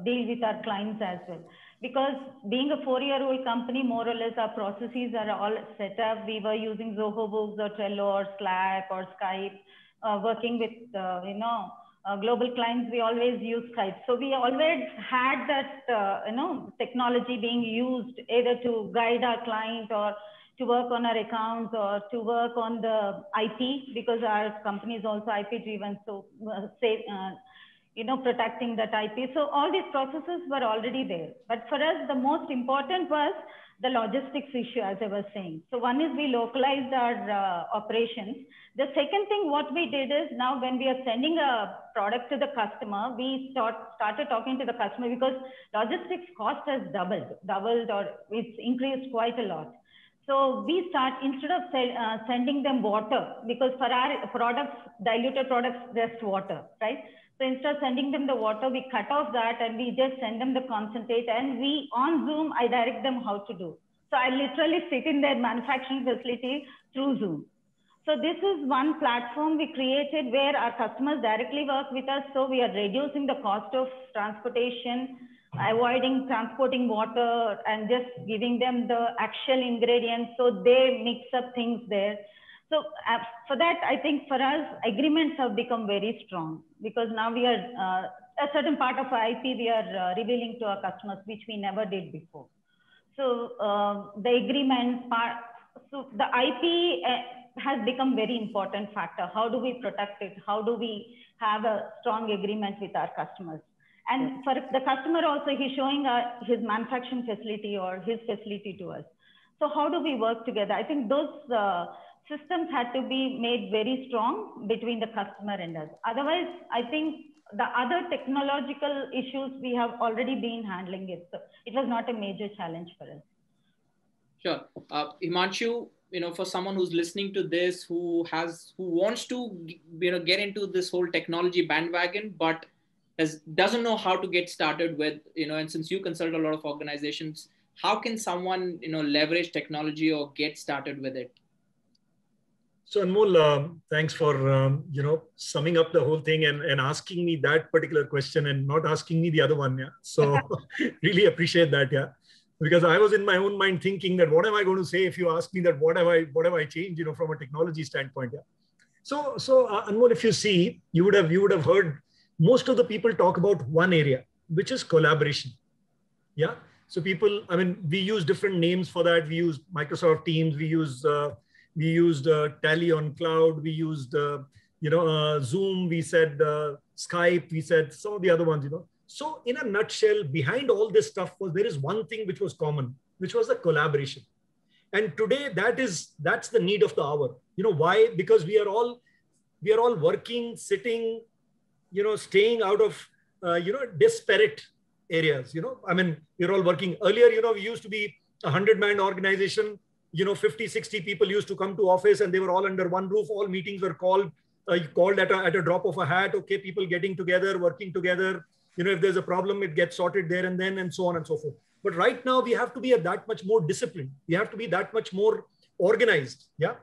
deal with our clients as well. Because being a 4-year-old company, more or less our processes are all set up. We were using Zoho Books or Trello or Slack or Skype, working with, global clients. We always use Skype. So we always had that, technology being used either to guide our client or to work on our accounts or to work on the IP, because our company is also IP driven. So protecting that IP. So all these processes were already there. But for us, the most important was the logistics issue, as I was saying. So one is we localized our operations. The second thing, what we did is, now when we are sending a product to the customer, we started talking to the customer, because logistics cost has doubled or it's increased quite a lot. So we instead of sending them water, because for our products, diluted products, just water, right? So instead of sending them the water, we cut off that and we just send them the concentrate, and on Zoom, I direct them how to do. So I literally sit in their manufacturing facility through Zoom. So this is one platform we created where our customers directly work with us. So we are reducing the cost of transportation, avoiding transporting water, and just giving them the actual ingredients. So they mix up things there. So for that, I think for us, agreements have become very strong, because now we are a certain part of our IP we are revealing to our customers, which we never did before. So the agreement part, so the IP has become very important factor. How do we protect it? How do we have a strong agreement with our customers? And for the customer also, he's showing his manufacturing facility or his facility to us. So how do we work together? I think those systems had to be made very strong between the customer and us. Otherwise, I think the other technological issues we have already been handling it. So it was not a major challenge for us. Sure. Himanshu, for someone who's listening to this, who wants to, get into this whole technology bandwagon, but doesn't know how to get started with, and since you consult a lot of organizations, how can someone, leverage technology or get started with it? So Anmol, thanks for, summing up the whole thing and asking me that particular question and not asking me the other one. Yeah. So really appreciate that. Yeah. Because I was in my own mind thinking that what am I going to say if you ask me that what have I changed, from a technology standpoint. Yeah. So Anmol, if you see, you would have heard most of the people talk about one area, which is collaboration. Yeah. So people, we use different names for that. We use Microsoft Teams. We used Tally on cloud. We used, Zoom. We said Skype. We said some of the other ones, So in a nutshell, behind all this stuff there is one thing which was common, which was the collaboration. And today that's the need of the hour. You know why? Because we are all working, sitting, staying out of, disparate areas. I mean, we're all working. Earlier, we used to be a 100-man organization. 50, 60 people used to come to office and they were all under one roof. All meetings were called at a drop of a hat. Okay, people getting together, working together. If there's a problem, it gets sorted there and then, and so on and so forth. But right now we have to be that much more disciplined. We have to be that much more organized. Yeah.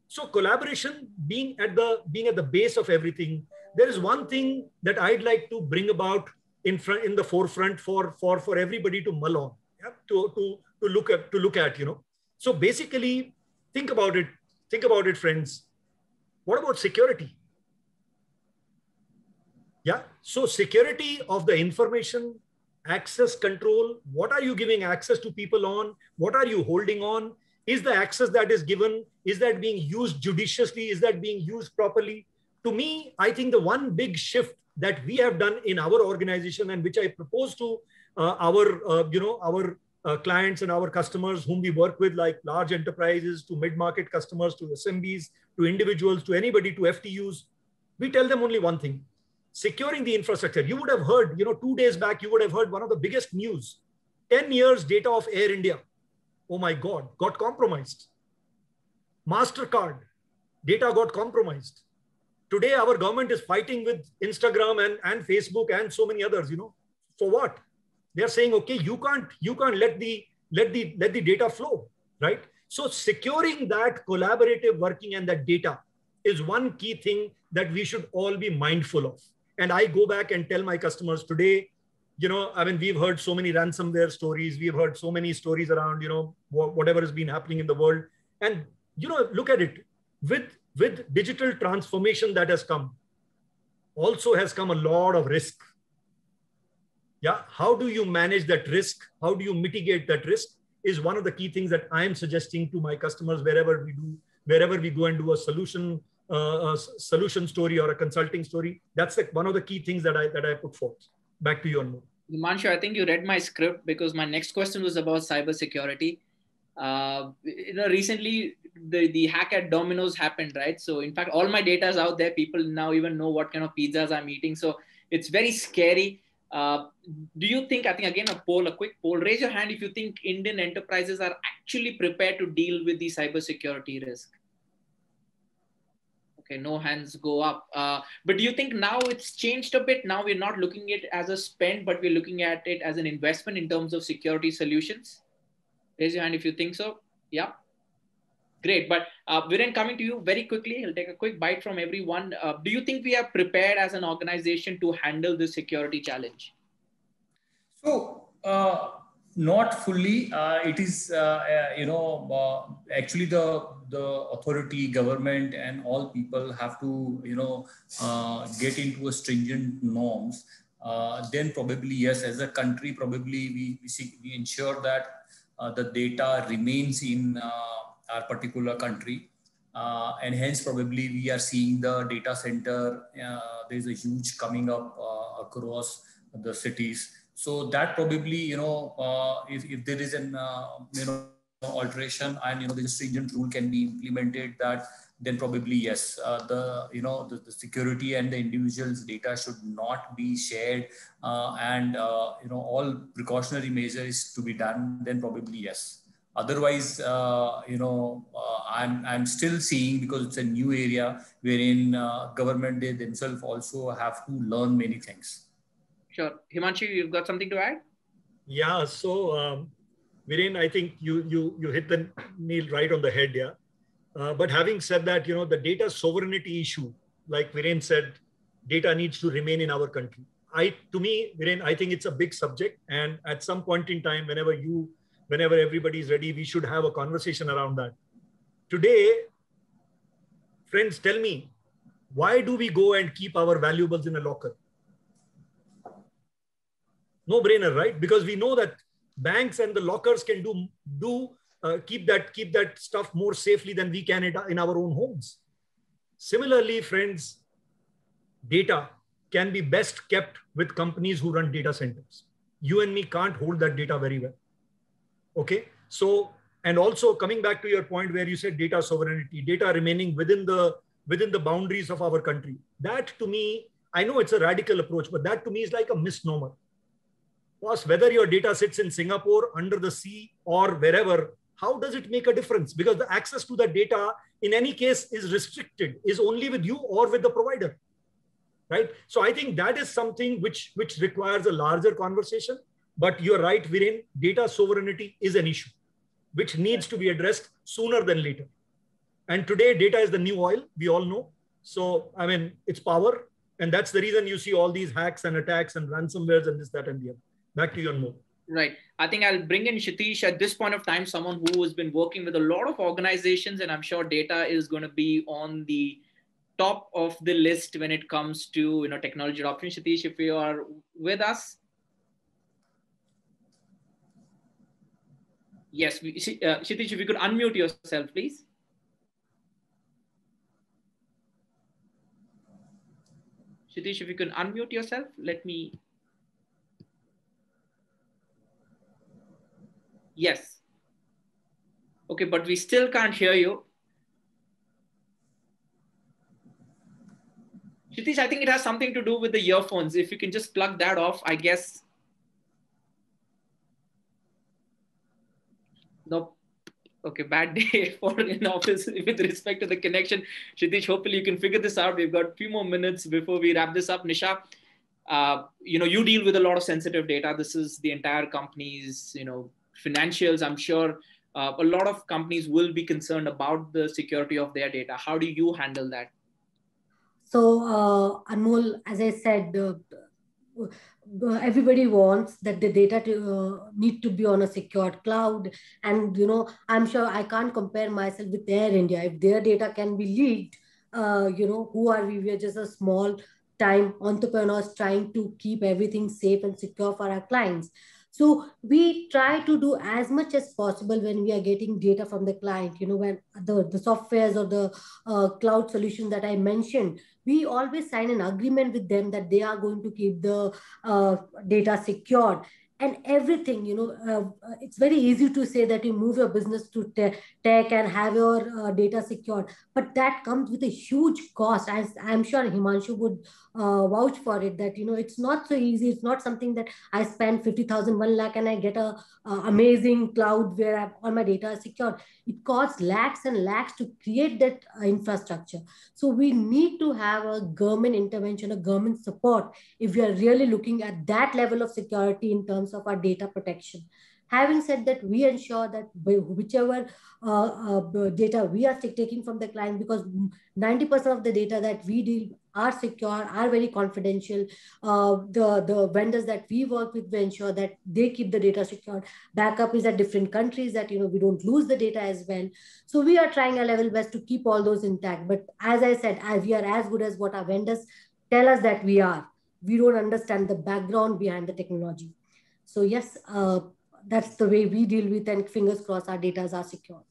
So collaboration being at the base of everything. There is one thing that I'd like to bring about in the forefront for everybody to mull on, yeah? to look at. So basically, think about it, friends. What about security? Yeah. So security of the information, access control. What are you giving access to people on? What are you holding on? Is the access that is given, is that being used judiciously? Is that being used properly? To me, I think the one big shift that we have done in our organization, and which I propose to our clients and our customers whom we work with, like large enterprises to mid-market customers, to SMBs, to individuals, to anybody, to FTUs, we tell them only one thing: securing the infrastructure. You would have heard, 2 days back, you would have heard one of the biggest news: 10 years data of Air India. Oh my God, got compromised. MasterCard data got compromised. Today, our government is fighting with Instagram and Facebook and so many others. For what? They are saying, okay, you can't let the data flow, right? So securing that collaborative working and that data is one key thing that we should all be mindful of. And I go back and tell my customers today, we've heard so many ransomware stories. We've heard so many stories around, whatever has been happening in the world. And, look at it. With digital transformation that has come, also has come a lot of risk. Yeah. How do you manage that risk? How do you mitigate that risk is one of the key things that I am suggesting to my customers wherever we go and do a solution story or a consulting story. That's one of the key things that I put forth. Back to you, Anmol. Himanshu, I think you read my script, because my next question was about cybersecurity. Recently the hack at Domino's happened, right? So in fact, all my data is out there. People now even know what kind of pizzas I'm eating. So it's very scary. Do you think, I think again, a quick poll, raise your hand if you think Indian enterprises are actually prepared to deal with the cybersecurity risk? Okay, no hands go up. But do you think now it's changed a bit? Now we're not looking at it as a spend, but we're looking at it as an investment in terms of security solutions? Raise your hand if you think so. Yeah. Great. But Viren, coming to you very quickly, I'll take a quick bite from everyone. Do you think we are prepared as an organization to handle this security challenge? So, not fully. It is, actually the authority, government, and all people have to, get into a stringent norms. Then probably, yes, as a country, probably we ensure that the data remains in our particular country. And hence probably we are seeing the data center, there's a huge coming up across the cities. So that probably, if there is an, alteration and, the stringent rule can be implemented, that then probably, yes, the security and the individual's data should not be shared, and, all precautionary measures to be done, then probably, yes. Otherwise, I'm still seeing, because it's a new area wherein government, they themselves also have to learn many things. Sure. Himanshu, you've got something to add? Yeah. So, Viren, I think you hit the nail right on the head. Yeah. But having said that, the data sovereignty issue, like Viren said, data needs to remain in our country. To me, Viren, I think it's a big subject. And at some point in time, whenever everybody is ready, we should have a conversation around that. Today, friends, tell me, why do we go and keep our valuables in a locker? No brainer, right? Because we know that banks and the lockers can keep that stuff more safely than we can in our own homes. Similarly, friends, data. can be best kept with companies who run data centers. You and me can't hold that data very well. Okay. So, and also coming back to your point where you said data sovereignty, data remaining within the boundaries of our country. That to me, I know it's a radical approach, but that to me is like a misnomer. Plus, whether your data sits in Singapore, under the sea, or wherever, how does it make a difference? Because the access to that data in any case is restricted, is only with you or with the provider, right? So I think that is something which requires a larger conversation. But you're right, Viren, data sovereignty is an issue which needs to be addressed sooner than later. And today, data is the new oil, we all know. So, I mean, it's power. And that's the reason you see all these hacks and attacks and ransomwares and this, that, and the other. Back to you, Anmol. Right. I think I'll bring in Kshitish at this point of time, someone who has been working with a lot of organizations, and I'm sure data is going to be on the top of the list when it comes to technology adoption. Kshitish, if you are with us. Yes, Kshitish, if you could unmute yourself, please. Kshitish, if you can unmute yourself, let me. Yes. Okay, but we still can't hear you. Kshitish, I think it has something to do with the earphones. If you can just plug that off, I guess. Nope. Okay, bad day for in office with respect to the connection. Kshitish, hopefully you can figure this out. We've got a few more minutes before we wrap this up. Nisha, you deal with a lot of sensitive data. This is the entire company's, financials. I'm sure a lot of companies will be concerned about the security of their data. How do you handle that? So, Anmol, as I said, everybody wants that the data need to be on a secured cloud. And, I'm sure I can't compare myself with Air India. If their data can be leaked, who are we? We are just a small time entrepreneurs trying to keep everything safe and secure for our clients. So we try to do as much as possible when we are getting data from the client, when the softwares or the cloud solution that I mentioned, we always sign an agreement with them that they are going to keep the data secured. And everything, it's very easy to say that you move your business to tech and have your data secured, but that comes with a huge cost. As I'm sure Himanshu would vouch for it, that, it's not so easy. It's not something that I spend 50,000, 1 lakh, and I get a amazing cloud where all my data is secured. It costs lakhs and lakhs to create that infrastructure. So we need to have a government intervention, a government support, if we are really looking at that level of security in terms of our data protection. Having said that, we ensure that whichever data we are taking from the client, because 90% of the data that we deal are secure, are very confidential. The vendors that we work with, we ensure that they keep the data secure. Backup is at different countries, that we don't lose the data as well. So we are trying our level best to keep all those intact. But as I said, we are as good as what our vendors tell us that we are. We don't understand the background behind the technology. So yes, that's the way we deal with, and fingers crossed our data are secured.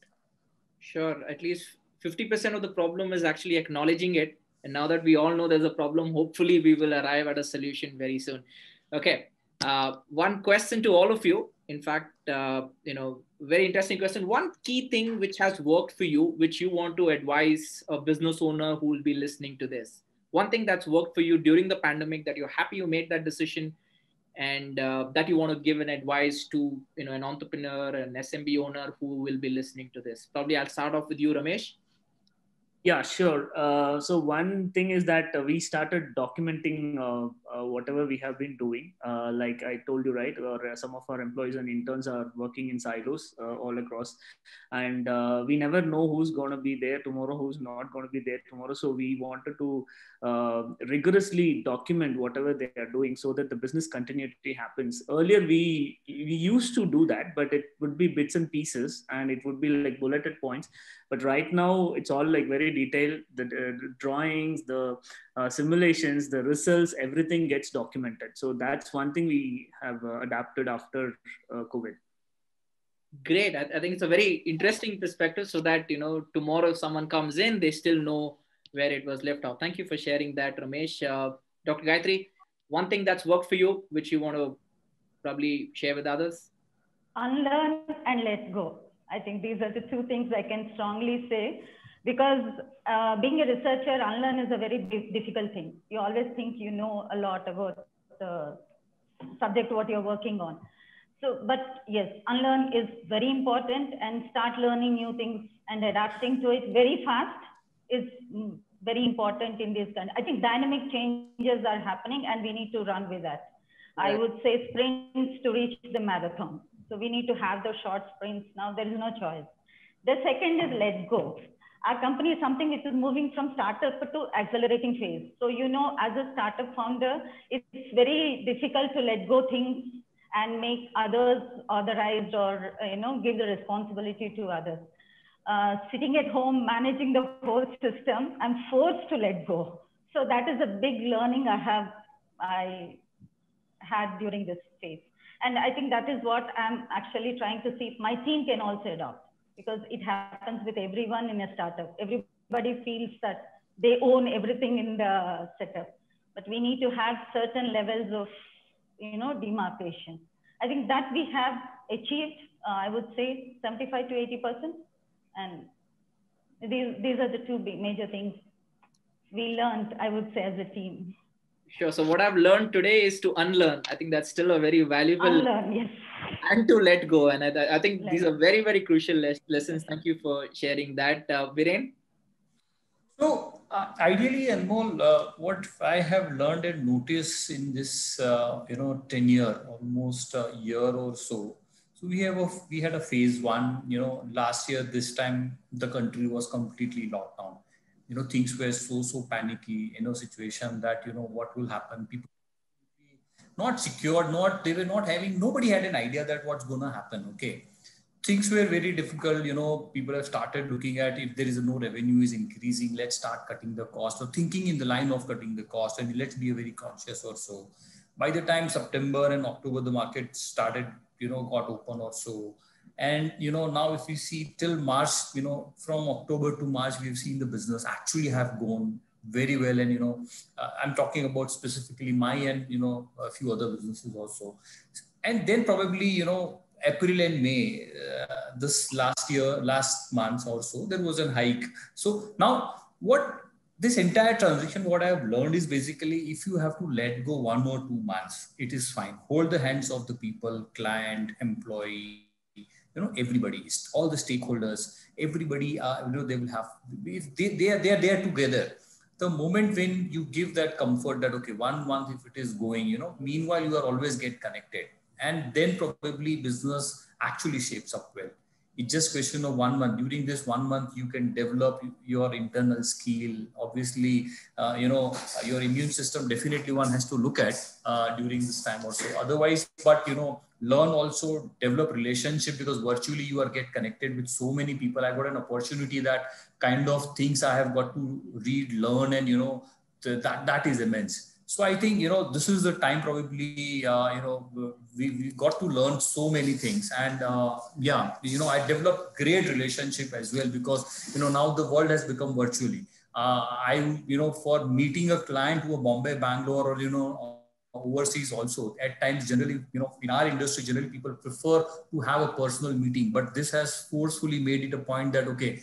Sure. At least 50% of the problem is actually acknowledging it. And now that we all know there's a problem, hopefully we will arrive at a solution very soon. Okay. One question to all of you. In fact, very interesting question. One key thing which has worked for you, which you want to advise a business owner who will be listening to this. One thing that's worked for you during the pandemic, that you're happy you made that decision, and that you want to give an advice to an entrepreneur, an SMB owner who will be listening to this. Probably I'll start off with you, Ramesh. Yeah, sure. So one thing is that we started documenting whatever we have been doing. Like I told you, right, or some of our employees and interns are working in silos all across, and we never know who's going to be there tomorrow, who's not going to be there tomorrow. So we wanted to rigorously document whatever they are doing so that the business continuity happens. Earlier, we used to do that, but it would be bits and pieces, and it would be like bulleted points. But right now, it's all like very detailed. The drawings, the simulations, the results, everything gets documented. So that's one thing we have adapted after COVID. Great. I think it's a very interesting perspective, so that, tomorrow if someone comes in, they still know where it was left off. Thank you for sharing that, Ramesh. Dr. Gayatri, one thing that's worked for you, which you want to probably share with others? Unlearn and let go. I think these are the two things I can strongly say, because being a researcher, unlearn is a very difficult thing. You always think you know a lot about the subject what you're working on. So, but yes, unlearn is very important, and start learning new things and adapting to it very fast is very important in this kind. I think dynamic changes are happening and we need to run with that. Right. I would say sprints to reach the marathon. So we need to have those short sprints now. There is no choice. The second is let go. Our company is something which is moving from startup to accelerating phase. So, you know, as a startup founder, it's very difficult to let go things and make others authorized or, you know, give the responsibility to others. Sitting at home, managing the whole system, I'm forced to let go. So that is a big learning I had during this phase. And I think that is what I'm actually trying to see if my team can also adopt, because it happens with everyone in a startup. Everybody feels that they own everything in the setup, but we need to have certain levels of, you know, demarcation. I think that we have achieved, I would say 75 to 80%. And these are the two big major things we learned, I would say, as a team. Sure. So what I've learned today is to unlearn. I think that's still a very valuable. Unlearn, yes. And to let go. And I think these are very, very crucial lessons. Thank you for sharing that. Viren? So ideally, Anmol, what I have learned and noticed in this, tenure, almost a year or so. So we had a phase one, last year, this time the country was completely locked down. Things were so panicky, situation that, what will happen. People not secured, nobody had an idea that what's going to happen. Okay. Things were very difficult. People have started looking at if there is no revenue is increasing, let's start cutting the cost, or thinking in the line of cutting the cost. And let's be very conscious or so. By the time September and October, the market started, got open or so. And, now if we see till March, from October to March, we've seen the business actually have gone very well. And, I'm talking about specifically my and, a few other businesses also. And then probably, April and May, this last month or so, there was a hike. So now this entire transition, what I have learned is basically, if you have to let go 1 or 2 months, it is fine. Hold the hands of the people, client, employee, everybody, all the stakeholders, everybody, they will have, they are there together. The moment when you give that comfort that, okay, 1 month, if it is going, meanwhile, you are always get connected. And then probably business actually shapes up well. It's just question of 1 month. During this 1 month, you can develop your internal skill. Obviously, your immune system, definitely one has to look at during this time also. Otherwise, but, learn also, develop relationship, because virtually you are get connected with so many people. I got an opportunity that kind of things I have got to read, learn, and, that is immense. So I think, this is the time probably, we got to learn so many things. And I developed great relationship as well, because, now the world has become virtually. For meeting a client who are Bombay, Bangalore, or, overseas also, at times generally, in our industry, generally people prefer to have a personal meeting. But this has forcefully made it a point that, okay,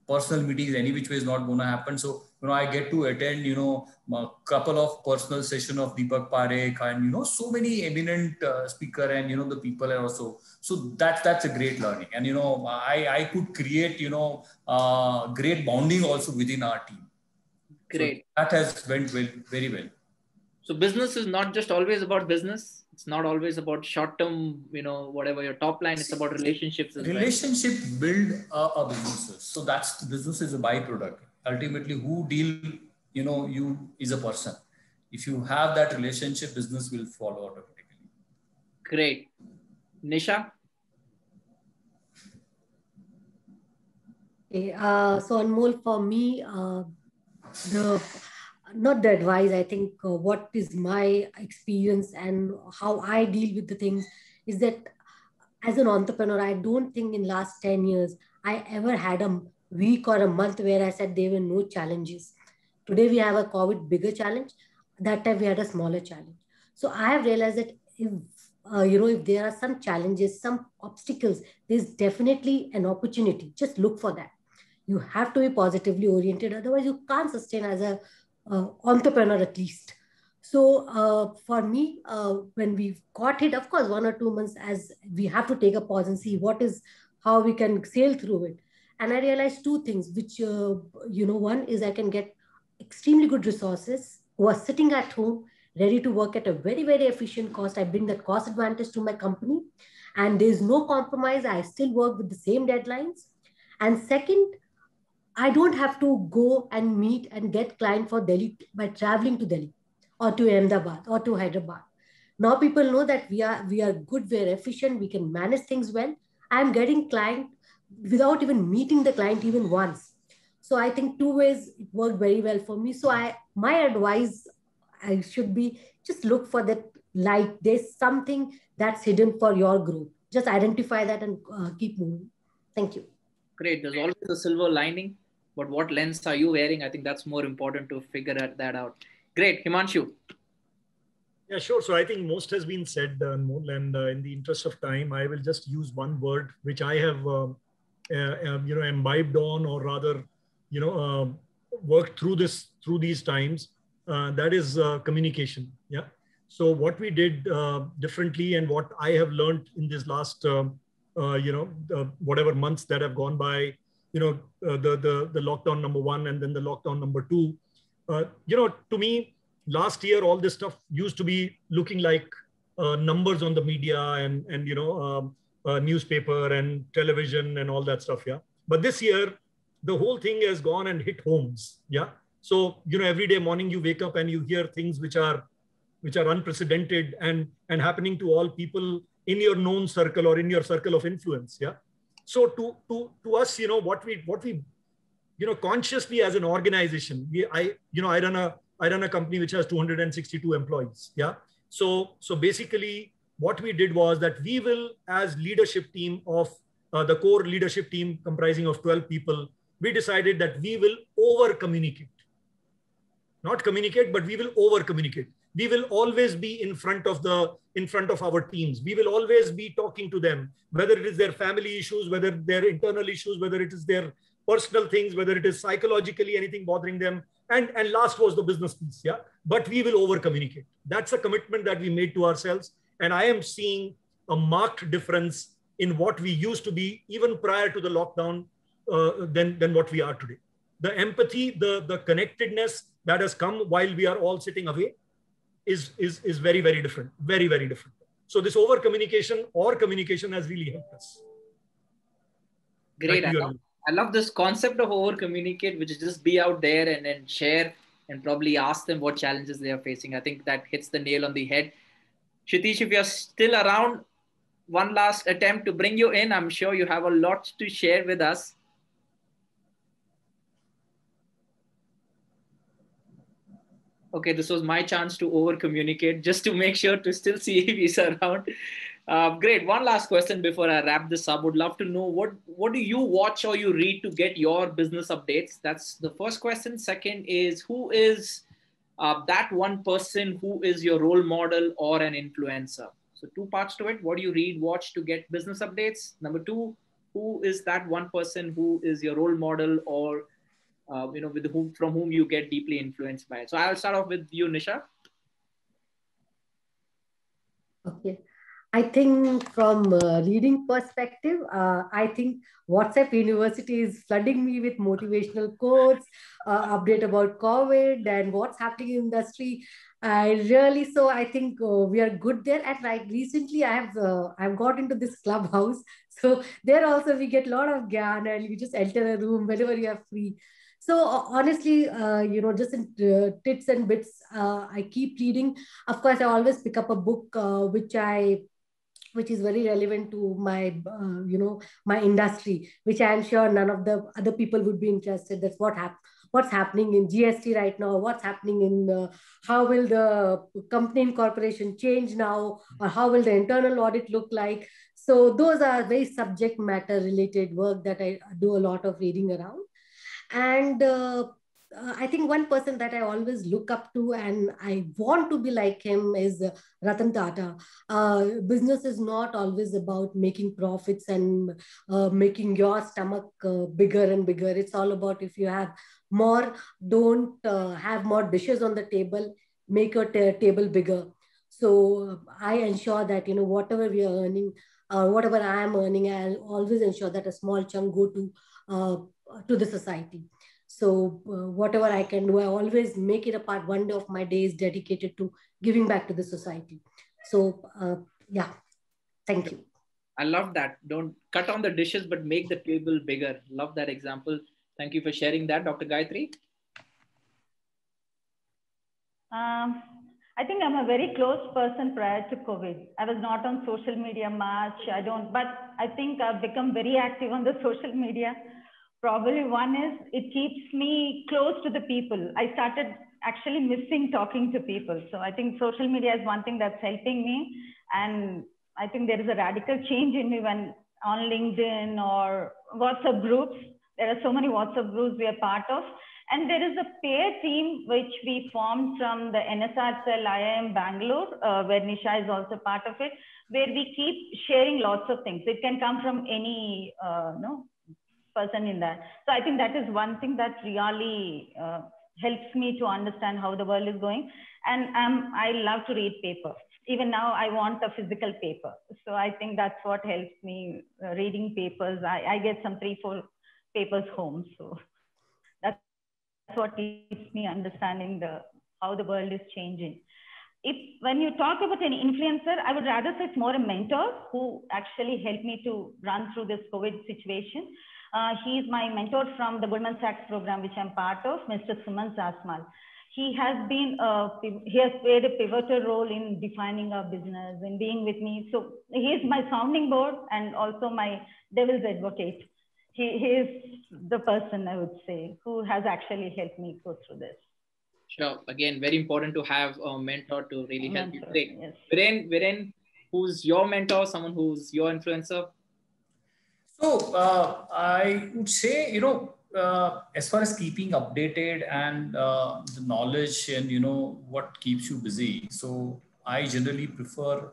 personal meetings any which way is not going to happen. So, I get to attend, a couple of personal session of Deepak Parekh and, so many eminent speaker and, the people are also. So that's a great learning. And, I could create, great bonding also within our team. Great. So that has went well, very well. So business is not just always about business. It's not always about short-term, whatever your top line. It's about relationships as well. Relationship build a businesses. So that's, business is a byproduct. Ultimately, who deal, you is a person. If you have that relationship, business will follow automatically. Great. Nisha? Okay, so Anmol, for me, not the advice, I think what is my experience and how I deal with the things is that as an entrepreneur, I don't think in last 10 years, I ever had a week or a month where I said there were no challenges. Today we have a COVID bigger challenge. that time we had a smaller challenge. So I have realized that if there are some challenges, some obstacles, there's definitely an opportunity. Just look for that. You have to be positively oriented. Otherwise, you can't sustain as a entrepreneur at least. So for me, when we got hit, of course, 1 or 2 months, as we have to take a pause and see how we can sail through it. And I realized two things, which, one is I can get extremely good resources who are sitting at home, ready to work at a very, very efficient cost. I bring that cost advantage to my company, and there's no compromise. I still work with the same deadlines. And second, I don't have to go and meet and get client for Delhi by traveling to Delhi or to Ahmedabad or to Hyderabad. Now people know that we are good, we are efficient, we can manage things well. I'm getting client without even meeting the client even once. So I think two ways it worked very well for me. So my advice I should be, just look for that light. There's something that's hidden for your growth. Just identify that and keep moving. Thank you. Great. There's always a silver lining, but what lens are you wearing? I think that's more important to figure that out. Great. Himanshu. Yeah, sure. So I think most has been said, Anmol, and in the interest of time, I will just use one word which I have, imbibed on, or rather, worked through these times. That is communication. Yeah. So what we did differently, and what I have learned in this last, whatever months that have gone by, the lockdown number 1 and then the lockdown number 2, to me, last year, all this stuff used to be looking like numbers on the media and newspaper and television and all that stuff. Yeah. But this year, the whole thing has gone and hit homes. Yeah. So, every day morning you wake up and you hear things which are unprecedented and happening to all people in your known circle or in your circle of influence. Yeah. So to us, what we consciously as an organization, I run a company which has 262 employees. Yeah. So basically what we did was that we will, as leadership team of the core leadership team comprising of 12 people, we decided that we will over communicate. Not communicate, but we will over communicate. We will always be in front of our teams. We will always be talking to them, whether it is their family issues, whether their internal issues, whether it is their personal things, whether it is psychologically anything bothering them. And last was the business piece. Yeah. But we will over communicate. That's a commitment that we made to ourselves. And I am seeing a marked difference in what we used to be even prior to the lockdown than what we are today. The empathy, the connectedness that has come while we are all sitting away is very, very different. Very, very different. So this over communication or communication has really helped us. Great. I love this concept of over communicate, which is just be out there and then share and probably ask them what challenges they are facing. I think that hits the nail on the head. Kshitish, if you're still around, one last attempt to bring you in. I'm sure you have a lot to share with us. Okay, this was my chance to over communicate just to make sure to still see if he's around. Great. One last question before I wrap this up. Would love to know what do you watch or you read to get your business updates? That's the first question. Second is, who is that one person who is your role model or an influencer? So 2 parts to it. What do you read, watch to get business updates? Number 2, who is that one person who is your role model or from whom you get deeply influenced by it? So I'll start off with you, Nisha. Okay. I think from a reading perspective, I think WhatsApp University is flooding me with motivational quotes, update about COVID and what's happening in industry. So I think we are good there. And like recently I've got into this clubhouse. So there also we get a lot of gyan and you just enter a room whenever you are free. So honestly, just in tits and bits, I keep reading. Of course, I always pick up a book which is very relevant to my, my industry, which I'm sure none of the other people would be interested. That's what's happening in GST right now, what's happening in how will the company incorporation change now, or how will the internal audit look like. So those are very subject matter related work that I do a lot of reading around. And I think one person that I always look up to and I want to be like him is Ratan Tata. Business is not always about making profits and making your stomach bigger and bigger. It's all about, if you have more, don't have more dishes on the table, make your table bigger. So I ensure that, whatever we are earning, whatever I am earning, I always ensure that a small chunk go to the society. So whatever I can do, I always make it a part. One day of my day is dedicated to giving back to the society. So yeah, thank you. I love that. Don't cut on the dishes, but make the table bigger. Love that example. Thank you for sharing that, Dr. Gayatri. I think I'm a very close person prior to COVID. I was not on social media much. But I think I've become very active on the social media. Probably one is it keeps me close to the people. I started actually missing talking to people. So I think social media is one thing that's helping me. And I think there is a radical change in me when on LinkedIn or WhatsApp groups. There are so many WhatsApp groups we are part of. And there is a peer team which we formed from the NSR cell IIM Bangalore, where Nisha is also part of it, where we keep sharing lots of things. It can come from any person in that. So I think that is one thing that really helps me to understand how the world is going. And I love to read paper. Even now I want a physical paper. So I think that's what helps me reading papers. I get some 3-4 papers home. So that's what keeps me understanding how the world is changing. When you talk about an influencer, I would rather say it's more a mentor who actually helped me to run through this COVID situation. He's my mentor from the Goldman Sachs program, which I'm part of, Mr. Suman Sasmal. He has played a pivotal role in defining our business and being with me. So he is my sounding board and also my devil's advocate. He is the person, I would say, who has actually helped me go through this. Sure. Again, very important to have a mentor to really help you. Great. Yes. Viren, who's your mentor? Someone who's your influencer? So I would say, as far as keeping updated and the knowledge and, what keeps you busy. So I generally prefer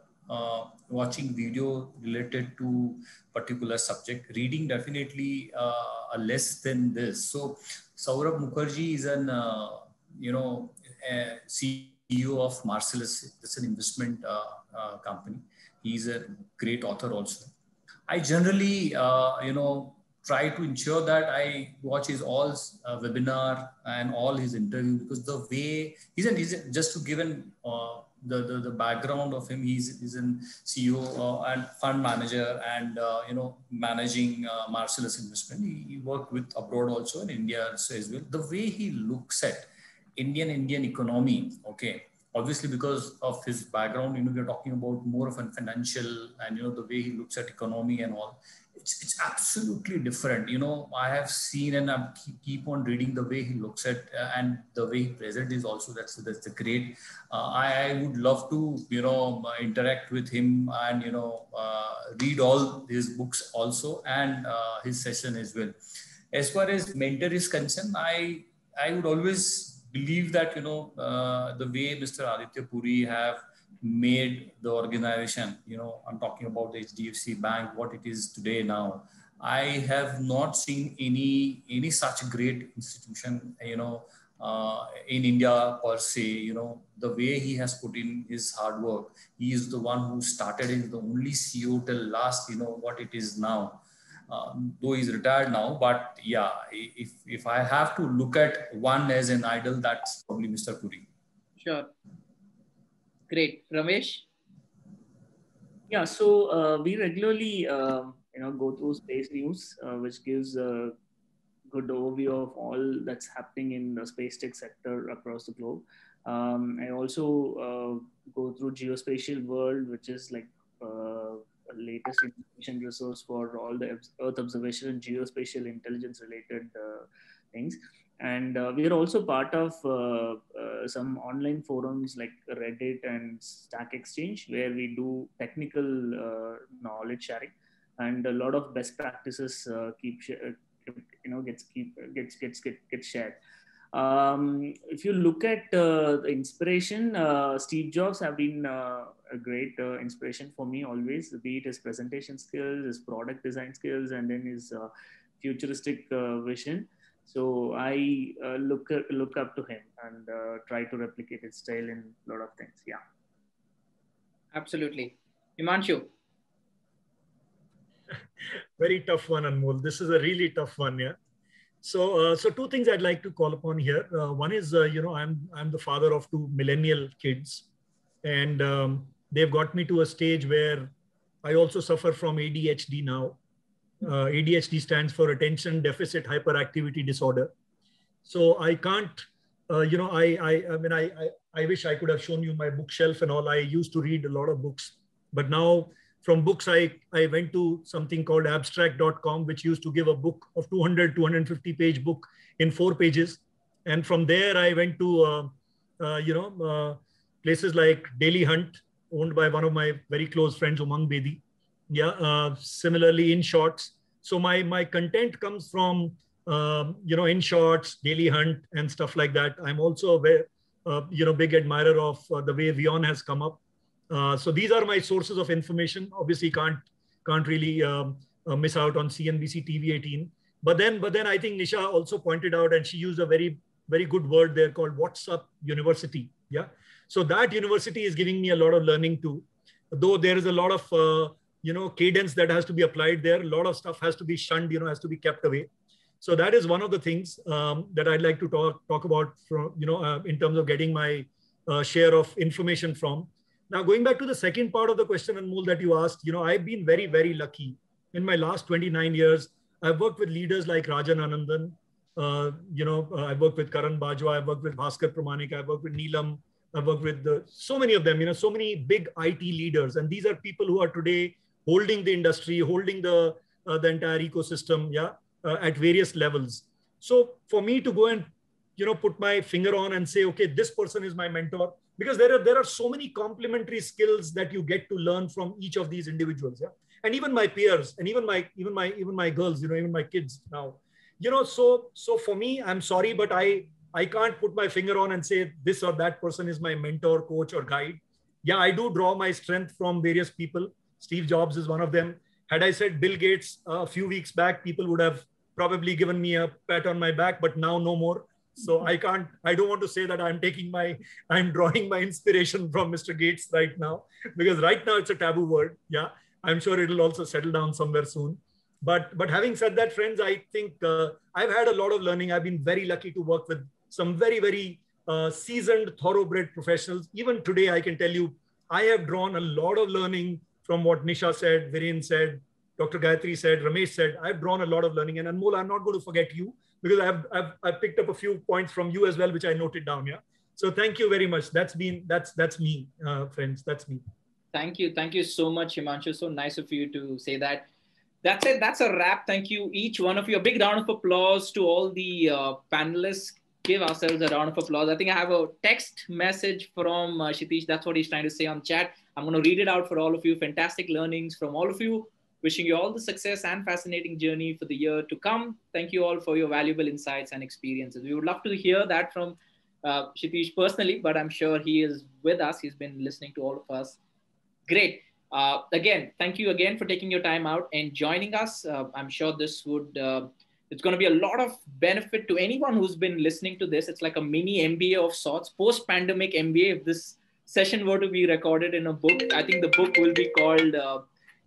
watching video related to particular subject. Reading definitely less than this. So Saurabh Mukherjee is an, CEO of Marcellus. It's an investment company. He's a great author also. I generally, try to ensure that I watch his all webinar and all his interview, because the way he's just to give the background of him, he's an CEO and fund manager and managing Marcellus Investment. He worked with abroad also in India as well. The way he looks at Indian economy, okay. Obviously, because of his background, we're talking about more of a financial and, the way he looks at economy and all, it's absolutely different. I have seen and I keep on reading the way he looks at and the way he presents is also, that's the great. I would love to, interact with him and, read all his books also and his session as well. As far as mentor is concerned, I would always believe that, the way Mr. Aditya Puri have made the organization, I'm talking about the HDFC Bank, what it is today now. I have not seen any such great institution, in India per se. The way he has put in his hard work. He is the one who started in the only CEO till last, what it is now. Though he's retired now, but yeah, if I have to look at one as an idol, that's probably Mr. Puri. Sure. Great. Ramesh? Yeah, so we regularly, go through space news, which gives a good overview of all that's happening in the space tech sector across the globe. I also go through Geospatial World, which is like latest information resource for all the Earth observation and geospatial intelligence related things. And we are also part of some online forums like Reddit and Stack Exchange, where we do technical knowledge sharing, and a lot of best practices gets shared. If you look at the inspiration, Steve Jobs have been a great inspiration for me always, be it his presentation skills, his product design skills, and then his futuristic vision. So I look up to him and try to replicate his style in a lot of things. Yeah. Absolutely. Himanshu. Very tough one, Anmol. This is a really tough one. Yeah. So two things I'd like to call upon here. One is, I'm the father of two millennial kids, and they've got me to a stage where I also suffer from ADHD now. ADHD stands for Attention Deficit Hyperactivity Disorder. So I can't, I wish I could have shown you my bookshelf and all. I used to read a lot of books, but now from books, I went to something called abstract.com, which used to give a book of 250 page book in 4 pages. And from there, I went to, places like Daily Hunt, owned by one of my very close friends, Umang Bedi. Yeah, similarly, In Shorts. So my content comes from, In Shorts, Daily Hunt, and stuff like that. I'm also a big admirer of the way WION has come up. So these are my sources of information. Obviously, can't really miss out on CNBC TV 18. But then I think Nisha also pointed out, and she used a very, very good word there called WhatsUp University. Yeah. So that university is giving me a lot of learning too. Though there is a lot of cadence that has to be applied there. A lot of stuff has to be shunned, has to be kept away. So that is one of the things that I'd like to talk about from, in terms of getting my share of information from. Now, going back to the second part of the question, Anmol, that you asked, I've been very, very lucky. In my last 29 years, I've worked with leaders like Rajan Anandan. I've worked with Karan Bajwa. I've worked with Bhaskar Pramanik. I've worked with Neelam. I've worked with so many of them, so many big IT leaders. And these are people who are today holding the industry, holding the entire ecosystem, at various levels. So for me to go and, put my finger on and say, okay, this person is my mentor, because there are so many complementary skills that you get to learn from each of these individuals. Yeah. And even my peers, and even my girls, even my kids now, so for me, I'm sorry, but I can't put my finger on and say this or that person is my mentor, coach, or guide. Yeah, I do draw my strength from various people. Steve Jobs is one of them. Had I said Bill Gates a few weeks back, people would have probably given me a pat on my back, but now no more. So I don't want to say that I'm drawing my inspiration from Mr. Gates right now, because right now it's a taboo word. Yeah, I'm sure it'll also settle down somewhere soon. But having said that, friends, I think I've had a lot of learning. I've been very lucky to work with some very, very seasoned, thoroughbred professionals. Even today, I can tell you, I have drawn a lot of learning from what Nisha said, Viren said, Dr. Gayatri said, Ramesh said. I've drawn a lot of learning. And Anmol, I'm not going to forget you, because I've picked up a few points from you as well, which I noted down. Yeah. So thank you very much. That's me, friends. That's me. Thank you so much, Himanshu. So nice of you to say that. That's it. That's a wrap. Thank you, each one of you. A big round of applause to all the panelists. Give ourselves a round of applause. I think I have a text message from Kshitish. That's what he's trying to say on chat. I'm going to read it out for all of you. Fantastic learnings from all of you. Wishing you all the success and fascinating journey for the year to come. Thank you all for your valuable insights and experiences. We would love to hear that from Kshitish personally, but I'm sure he is with us. He's been listening to all of us. Great. Again, thank you again for taking your time out and joining us. I'm sure this would, it's going to be a lot of benefit to anyone who's been listening to this. It's like a mini MBA of sorts, post-pandemic MBA. If this session were to be recorded in a book, I think the book will be called,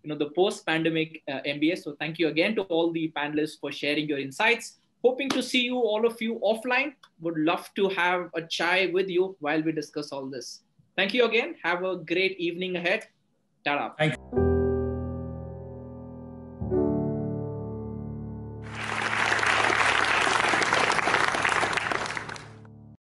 the post-pandemic MBA. So thank you again to all the panelists for sharing your insights. Hoping to see you, all of you, offline. Would love to have a chai with you while we discuss all this. Thank you again. Have a great evening ahead. Ta-ra. Thank you.